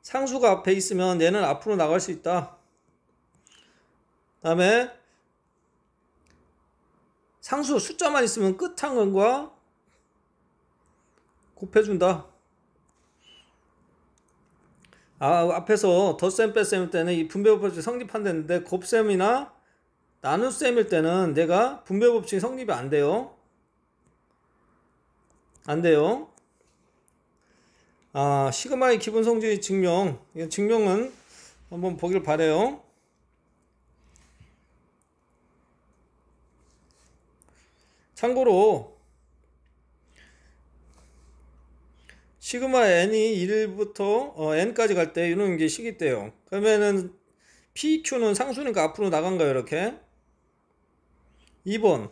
A: 상수가 앞에 있으면 얘는 앞으로 나갈 수 있다. 그 다음에 상수 숫자만 있으면 끝항과 곱해준다. 앞에서 덧셈 뺄셈일 때는 이 분배 법칙이 성립한다는데 곱셈이나 나눗셈일 때는 내가 분배 법칙이 성립이 안 돼요. 안 돼요. 시그마의 기본 성질 증명. 이 증명은 한번 보길 바래요. 참고로 시그마 n이 1부터 n까지 갈 때 이런 게 식이 돼요. 그러면은 PQ는 상수니까 앞으로 나간 거예요. 이렇게 2번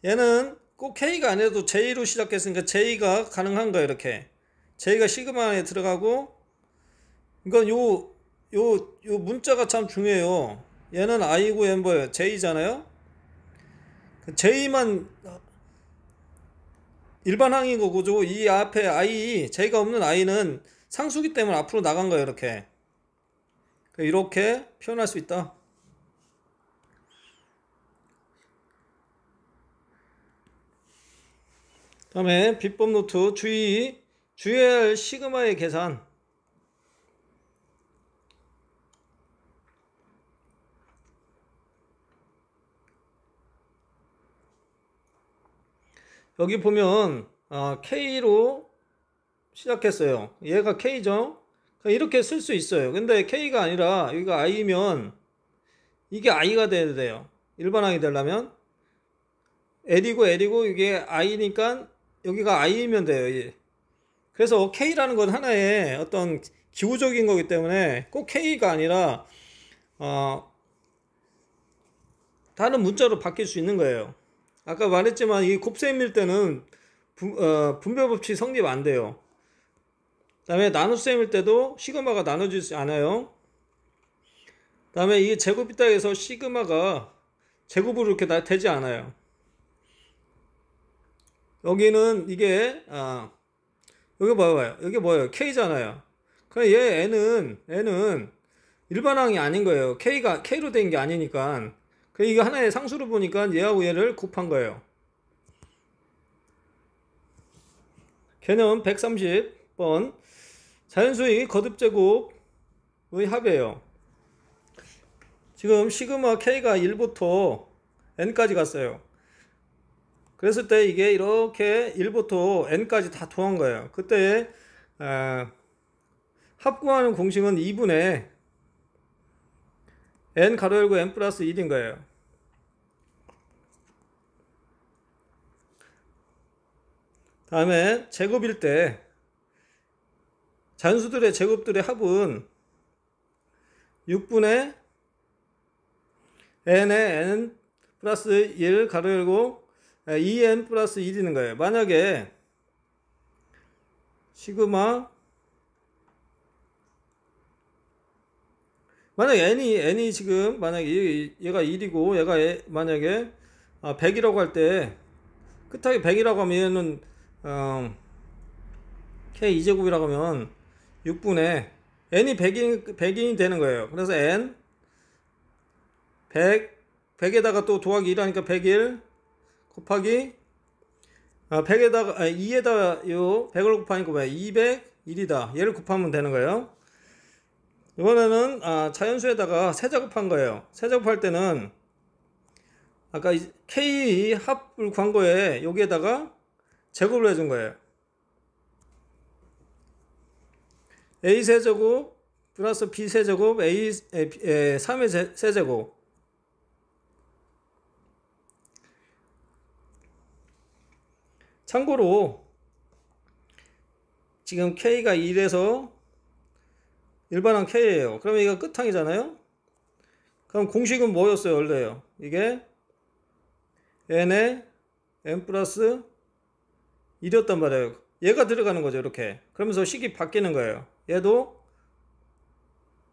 A: 얘는 꼭 K가 아니라도 J로 시작했으니까 J가 가능한 거예요. 이렇게 J가 시그마에 들어가고 이건 요 문자가 참 중요해요. 얘는 I고 얘는 뭐예요? J잖아요. J만 일반항인 거고죠. 이 앞에 I, J가 없는 I는 상수기 때문에 앞으로 나간 거예요. 이렇게 표현할 수 있다. 다음에 비법 노트 주의해야 할 시그마의 계산. 여기 보면 K로 시작했어요. 얘가 K죠. 이렇게 쓸 수 있어요. 근데 K가 아니라 여기가 I면 이게 I가 돼야 돼요. 일반항이 되려면 L이고 이게 I니까 여기가 I면 돼요. 그래서 K라는 건 하나의 어떤 기호적인 거기 때문에 꼭 K가 아니라 다른 문자로 바뀔 수 있는 거예요. 아까 말했지만 이 곱셈일 때는 분배 법칙 성립 안 돼요. 그다음에 나눗셈일 때도 시그마가 나눠지지 않아요. 그다음에 이 제곱이다 해서 시그마가 제곱으로 이렇게 되지 않아요. 여기는 이게 여기 봐봐요. 여기 뭐예요? K잖아요. 그럼 얘 N은 일반항이 아닌 거예요. K가 K로 된 게 아니니까. 그 이거 하나의 상수로 보니까 얘하고 얘를 곱한 거예요. 개념 130번 자연수의 거듭제곱의 합이에요. 지금 시그마 K가 1부터 N까지 갔어요. 그랬을 때 이게 이렇게 1부터 N까지 다 통한 거예요. 그때 합 구하는 공식은 2분의 N 가로 열고 N 플러스 1인 거예요. 다음에 제곱일 때 자연수들의 제곱들의 합은 6분의 N의 N 플러스 1 가로 열고 2N 플러스 1이는 거예요. 만약에 시그마 만약에 N이 지금 만약에 얘가 1이고 얘가 만약에 100이라고 할 때 끝하게 100이라고 하면 얘는 K 2제곱이라고 하면 6분의 N이 100인이 되는 거예요. 그래서 N 100에다가 또 더하기 1 하니까 101 곱하기 100에다가 2에다가 요 100을 곱하니까 뭐야? 201이다. 얘를 곱하면 되는 거예요. 이번에는 자연수에다가 세제곱한 거예요. 세제곱할 때는 아까 K 합을 구한 거에 여기에다가 제곱을 해준 거예요. A 세제곱 플러스 B 세제곱 A 3의 세제곱. 참고로 지금 K가 1에서 일반항 K예요. 그러면 이거 끝항이잖아요. 그럼 공식은 뭐였어요? 원래요. 이게 N에 N 플러스 1이었단 말이에요. 얘가 들어가는 거죠. 이렇게. 그러면서 식이 바뀌는 거예요. 얘도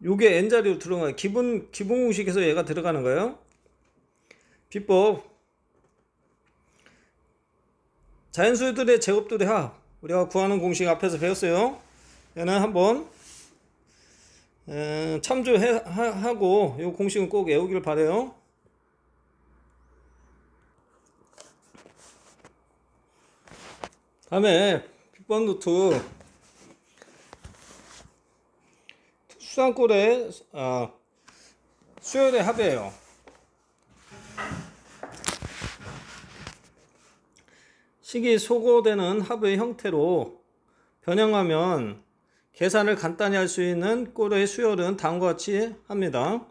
A: 요게 N자리로 들어가는 거예요. 기본 공식에서 얘가 들어가는 거예요. 비법 자연수들의 제곱들의 합 우리가 구하는 공식 앞에서 배웠어요. 얘는 한번 참조하고 이 공식은 꼭 외우길 바래요. 다음에 비법 노트 수상꼴의 수열의 합이에요. 식이 소거되는 합의 형태로 변형하면 계산을 간단히 할 수 있는 꼴의 수열은 다음과 같이 합니다.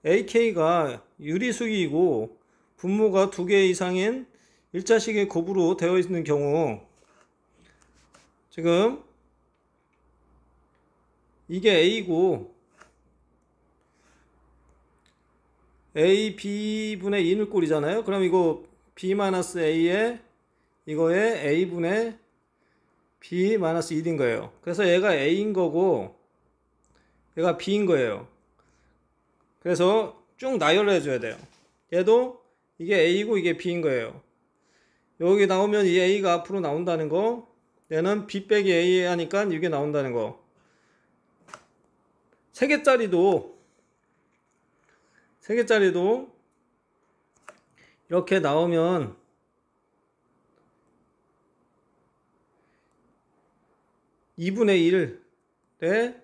A: AK가 유리수기이고 분모가 2개 이상인 일자식의 곱으로 되어 있는 경우 지금 이게 A고 A, B분의 2는 꼴이잖아요. 그럼 이거 B-A에 이거에 A분의 B-1인 거예요. 그래서 얘가 A인 거고 얘가 B인 거예요. 그래서 쭉 나열을 해줘야 돼요. 얘도 이게 A고 이게 B인 거예요. 여기 나오면 이 A가 앞으로 나온다는 거, 얘는 B 빼기 A 하니까 이게 나온다는 거. 3개짜리도 이렇게 나오면 (2분의 1에)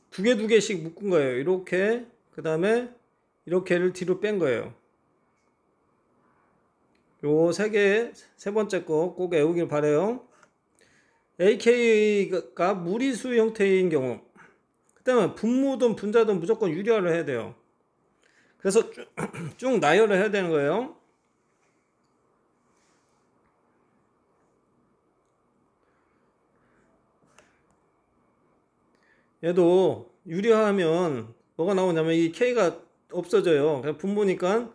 A: 두 개씩 묶은 거예요. 이렇게 그 다음에 이렇게를 뒤로 뺀 거예요. 요 세 번째 거 꼭 외우길 바래요. AK가 무리수 형태인 경우 그다음에 분모든 분자든 무조건 유리화를 해야 돼요. 그래서 쭉 나열을 해야 되는 거예요. 얘도 유리화하면 뭐가 나오냐면 이 k가 없어져요. 그냥 분모니까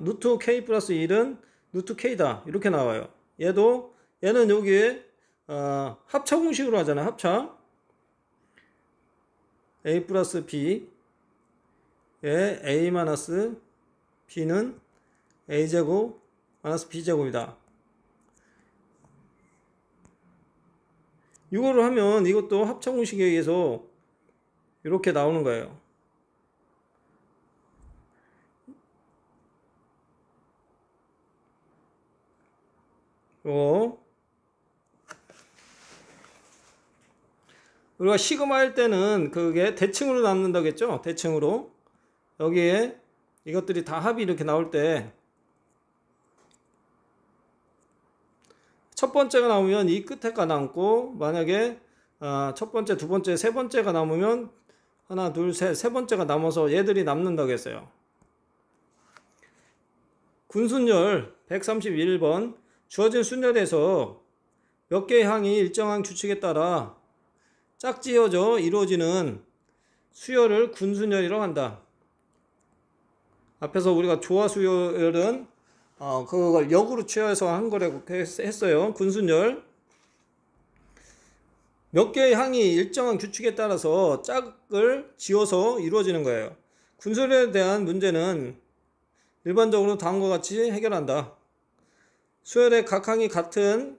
A: 루트 k 플러스 1은 루트 k다 이렇게 나와요. 얘는 여기에 합차 공식으로 하잖아요. 합차 a 플러스 b에 a 마이너스 b는 a제곱 마이너스 b제곱이다. 이거를 하면 이것도 합차 공식에 의해서 이렇게 나오는 거예요. 우리가 시그마 할 때는 그게 대칭으로 남는다고 했죠. 대칭으로. 여기에 이것들이 다 합이 이렇게 나올 때 첫 번째가 나오면 이 끝에가 남고, 만약에 첫 번째, 두 번째, 세 번째가 남으면 하나, 둘, 셋, 세 번째가 남아서 얘들이 남는다고 했어요. 군순열 131번 주어진 순열에서 몇 개의 항이 일정한 규칙에 따라 짝지어져 이루어지는 수열을 군순열이라고 한다. 앞에서 우리가 조화수열은 그걸 역으로 취해서 한 거라고 했어요. 군순열. 몇 개의 항이 일정한 규칙에 따라서 짝을 지어서 이루어지는 거예요. 군순열에 대한 문제는 일반적으로 다음과 같이 해결한다. 수열의 각 항이 같은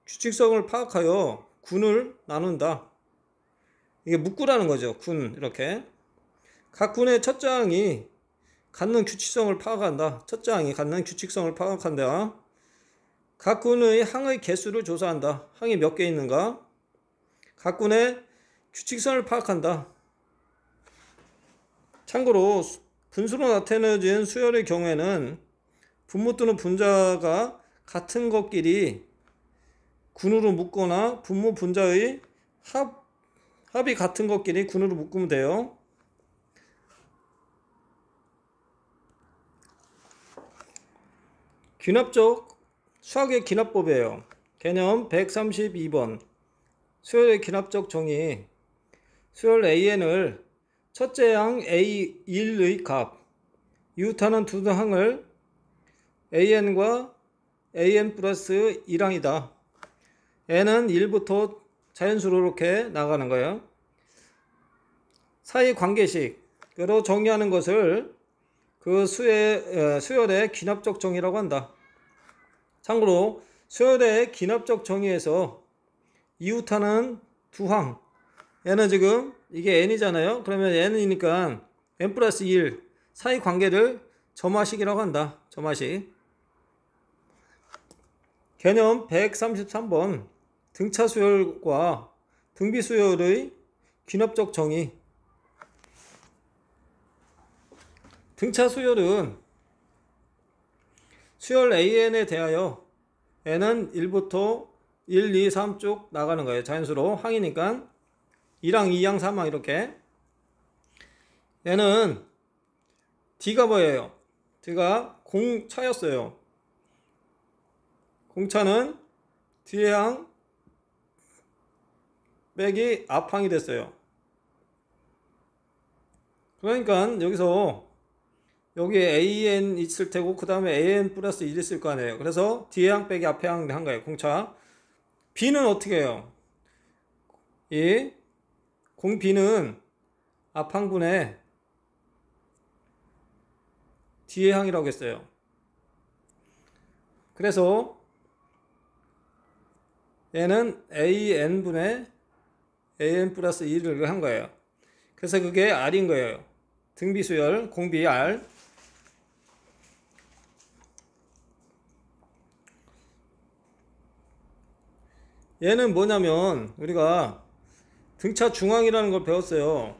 A: 규칙성을 파악하여 군을 나눈다. 이게 묶으라는 거죠. 군, 이렇게. 각 군의 첫째 항이 갖는 규칙성을 파악한다. 첫째 항이 갖는 규칙성을 파악한다. 각 군의 항의 개수를 조사한다. 항이 몇 개 있는가? 각 군의 규칙성을 파악한다. 참고로 분수로 나타내진 수열의 경우에는 분모 또는 분자가 같은 것끼리 군으로 묶거나 분모 분자의 합이 같은 것끼리 군으로 묶으면 돼요. 귀납적 수학의 귀납법이에요. 개념 132번 수열의 귀납적 정의. 수열 AN을 첫째 항 A1의 값, 이웃하는 두 항을 AN과 AN 플러스 1항이다. N은 1부터 자연수로 이렇게 나가는 거예요. 사이 관계식으로 정의하는 것을 그 수열의 귀납적 정의라고 한다. 참고로 수열의 귀납적 정의에서 이웃하는 두 항, 얘는 지금 이게 n이잖아요. 그러면 n이니까 n 플러스 1 사이 관계를 점화식이라고 한다. 점화식. 개념 133번 등차 수열과 등비 수열의 귀납적 정의. 등차 수열은 수열 AN에 대하여 n은 1부터 1, 2, 3 쭉 나가는 거예요. 자연수로 항이니까 1항, 2항, 3항 이렇게. 얘는 D가 뭐예요? D가 공차였어요. 공차는 뒤에 항 빼기 앞항이 됐어요. 그러니까 여기서 여기에 AN 있을 테고 그 다음에 AN 플러스 1 있을 거 아니에요. 그래서 뒤에 항 빼기 앞에 항 한 거예요. 공차. B는 어떻게 해요? 이 공 B는 앞항분의 뒤에 항이라고 했어요. 그래서 얘는 AN분의 AN 플러스 1을 한 거예요. 그래서 그게 R인 거예요. 등비수열 공비 R. 얘는 뭐냐면 우리가 등차 중앙이라는 걸 배웠어요.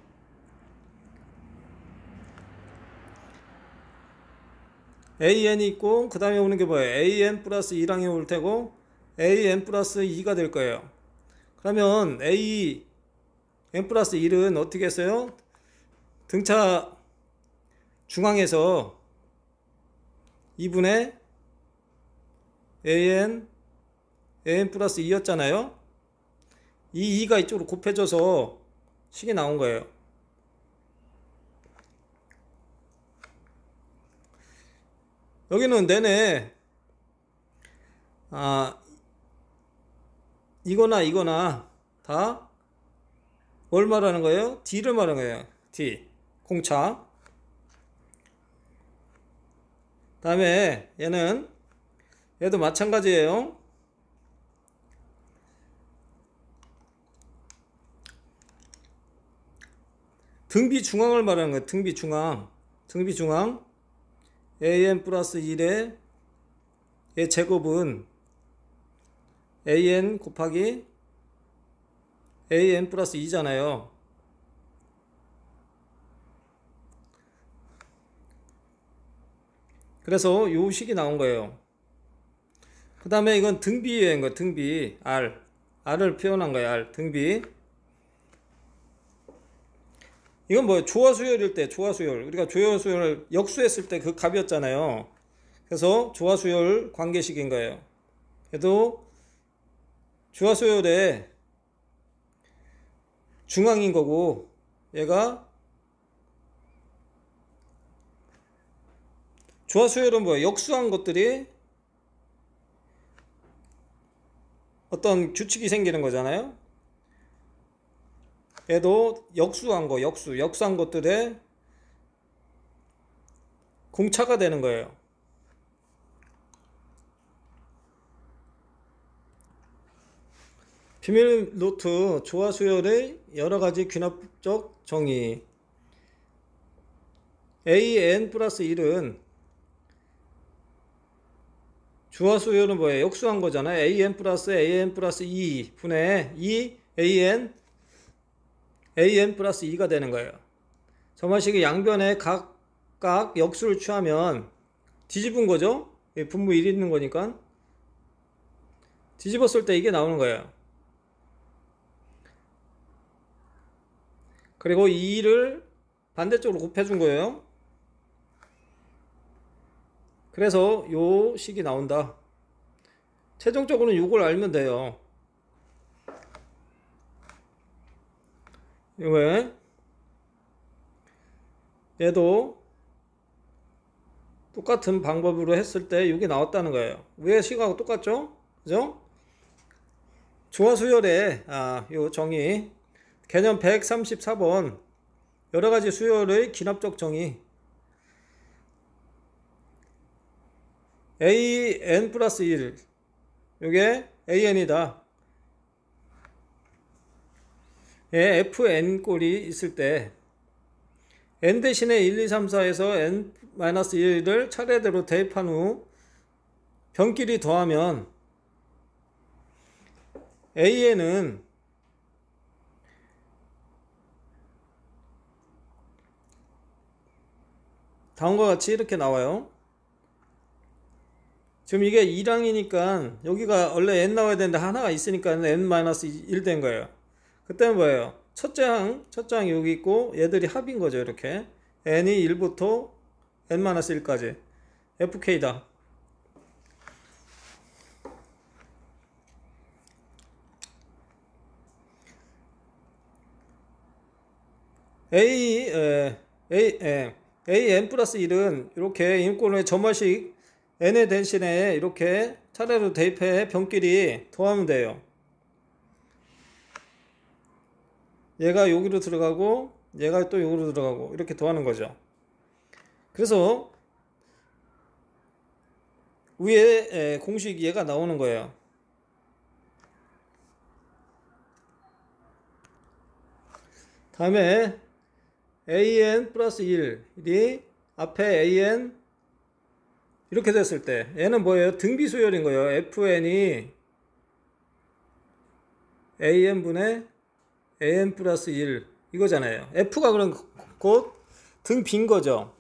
A: AN이 있고 그 다음에 오는 게 뭐예요? AN 플러스 2랑이 올 테고 AN 플러스 2가 될 거예요. 그러면 AN 플러스 1은 어떻게 했어요? 등차 중앙에서 2분의 AN 플러스 2였잖아요. 이 2가 이쪽으로 곱해져서 식이 나온 거예요. 여기는 내내 이거나 다 뭘 말하는 거예요? D를 말하는 거예요. D 공차. 다음에 얘도 마찬가지예요. 등비 중앙을 말하는 거예요. 등비 중앙 an 플러스 1의 얘 제곱은 an 곱하기 an 플러스 2잖아요. 그래서 요 식이 나온 거예요. 그 다음에 이건 등비인 거, 등비 R을 표현한 거예요. R 등비. 이건 뭐예요? 조화수열일 때 조화수열, 우리가 조화수열을 역수했을 때 그 값이었잖아요. 그래서 조화수열 관계식인 거예요. 그래도 조화수열의 중앙인 거고, 얘가 조화수열은 뭐예요? 역수한 것들이 어떤 규칙이 생기는 거잖아요. 얘도 역수한 것들의 공차가 되는 거예요. 비밀 노트: 조화수열의 여러가지 귀납적 정의. an 플러스 1은 조화수열은 뭐예요? 역수한 거잖아요. an 플러스 2 분의 2 an 플러스 2가 되는 거예요. 저만식의 양변에 각각 역수를 취하면 뒤집은 거죠. 분모 1이 있는 거니까 뒤집었을 때 이게 나오는 거예요. 그리고 2를 반대쪽으로 곱해준 거예요. 그래서 요 식이 나온다. 최종적으로는 요걸 알면 돼요. 왜? 얘도 똑같은 방법으로 했을 때 이게 나왔다는 거예요. 위에 식하고 똑같죠? 그죠? 조화수열의 요 정의 개념 134번 여러가지 수열의 기납적 정의. an 플러스 1 요게 an이다. fn 꼴이 있을 때 n 대신에 1, 2, 3, 4에서 n-1을 차례대로 대입한 후 변끼리 더하면 an은 다음과 같이 이렇게 나와요. 지금 이게 2랑이니까 여기가 원래 n 나와야 되는데 하나가 있으니까 n-1 된 거예요. 그때는 뭐예요? 첫장 여기 있고 얘들이 합인 거죠. 이렇게 n이 1부터 n-1까지 fk다. an 플러스 1은 이렇게 인권의 점화식 n의 대신에 이렇게 차례로 대입해 변끼리 더하면 돼요. 얘가 여기로 들어가고 얘가 또 여기로 들어가고 이렇게 더하는 거죠. 그래서 위에 공식 얘가 나오는 거예요. 다음에 an 플러스 1이 앞에 an 이렇게 됐을 때 얘는 뭐예요? 등비수열인 거예요. fn이 an분의 an 플러스 1 이거잖아요. f가 그럼 곧 등비인 거죠.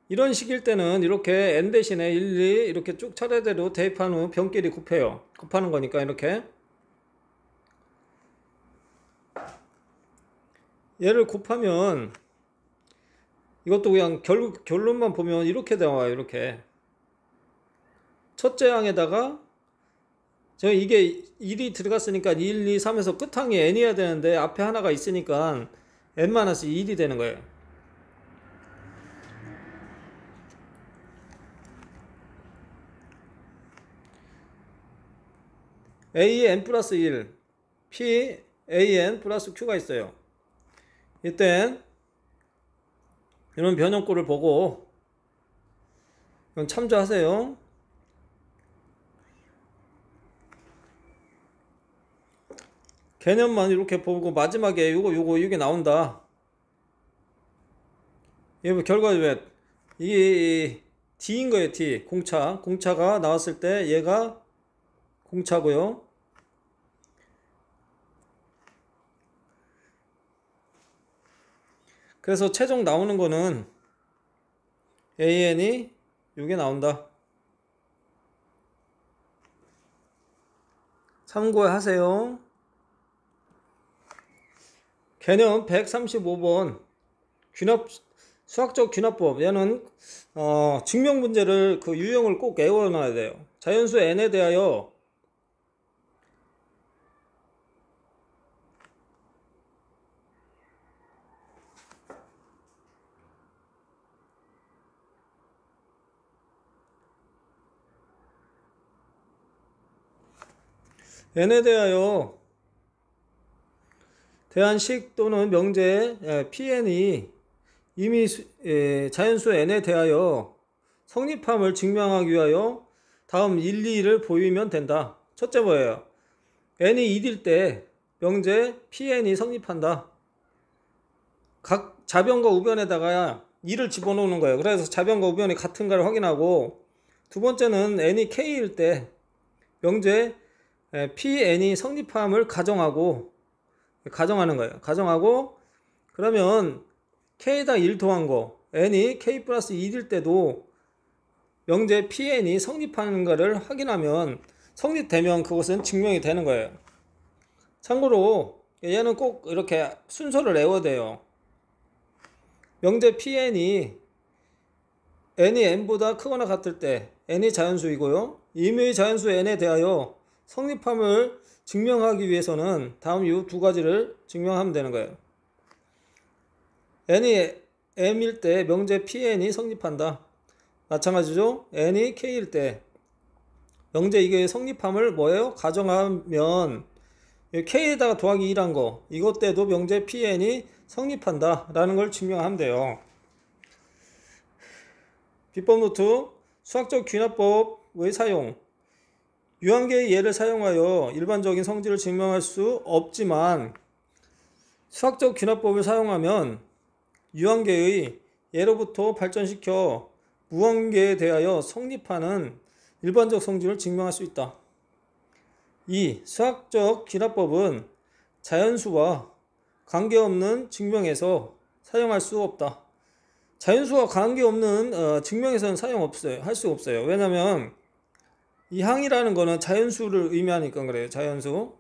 A: 이런 식일 때는 이렇게 n 대신에 1, 2 이렇게 쭉 차례대로 대입한 후 변끼리 곱해요. 곱하는 거니까 이렇게 얘를 곱하면 이것도 그냥 결론만 보면 이렇게 나와요. 이렇게 첫째 항에다가 제가 이게 1이 들어갔으니까 1, 2, 3에서 끝항이 n이어야 되는데 앞에 하나가 있으니까 n-1이 되는 거예요. AN 플러스 1, P, AN 플러스 Q가 있어요. 이땐 이런 변형꼴을 보고 참조하세요. 개념만 이렇게 보고 마지막에 이게 나온다. 이게 결과 왜 이게 D인 거예요. D 공차가 나왔을 때 얘가 공차고요. 그래서 최종 나오는 거는 AN이 이게 나온다. 참고하세요. 개념 135번 수학적 귀납법. 얘는 증명 문제를 그 유형을 꼭 외워놔야 돼요. 자연수 n에 대하여 대한 식 또는 명제 Pn이 이미 자연수 n에 대하여 성립함을 증명하기 위하여 다음 1, 2를 보이면 된다. 첫째 뭐예요? n이 1일 때 명제 Pn이 성립한다. 각 좌변과 우변에다가 2를 집어넣는 거예요. 그래서 좌변과 우변이 같은가를 확인하고, 두 번째는 n이 k일 때 명제 Pn이 성립함을 가정하는 거예요. 가정하고, 그러면 k에다 1 더한 거, n이 k 플러스 1일 때도 명제 Pn이 성립하는 거를 확인하면, 성립되면 그것은 증명이 되는 거예요. 참고로 얘는 꼭 이렇게 순서를 외워야 돼요. 명제 Pn이 n이 n보다 크거나 같을 때 n이 자연수이고요. 임의의 자연수 n에 대하여 성립함을 증명하기 위해서는 다음 이 두 가지를 증명하면 되는 거예요. n이 m일 때 명제 Pn이 성립한다. 마찬가지죠. n이 k일 때 명제 이게 성립함을 뭐예요? 가정하면 k에다가 더하기 2란 거, 이것 때도 명제 Pn이 성립한다 라는 걸 증명하면 돼요. 비법 노트. 수학적 귀납법의 사용. 유한계의 예를 사용하여 일반적인 성질을 증명할 수 없지만, 수학적 귀납법을 사용하면 유한계의 예로부터 발전시켜 무한계에 대하여 성립하는 일반적 성질을 증명할 수 있다. 2. 수학적 귀납법은 자연수와 관계없는 증명에서 사용할 수 없다. 자연수와 관계없는 증명에서는 할 수 없어요. 왜냐면 이 항이라는 거는 자연수를 의미하니까 그래요. 자연수.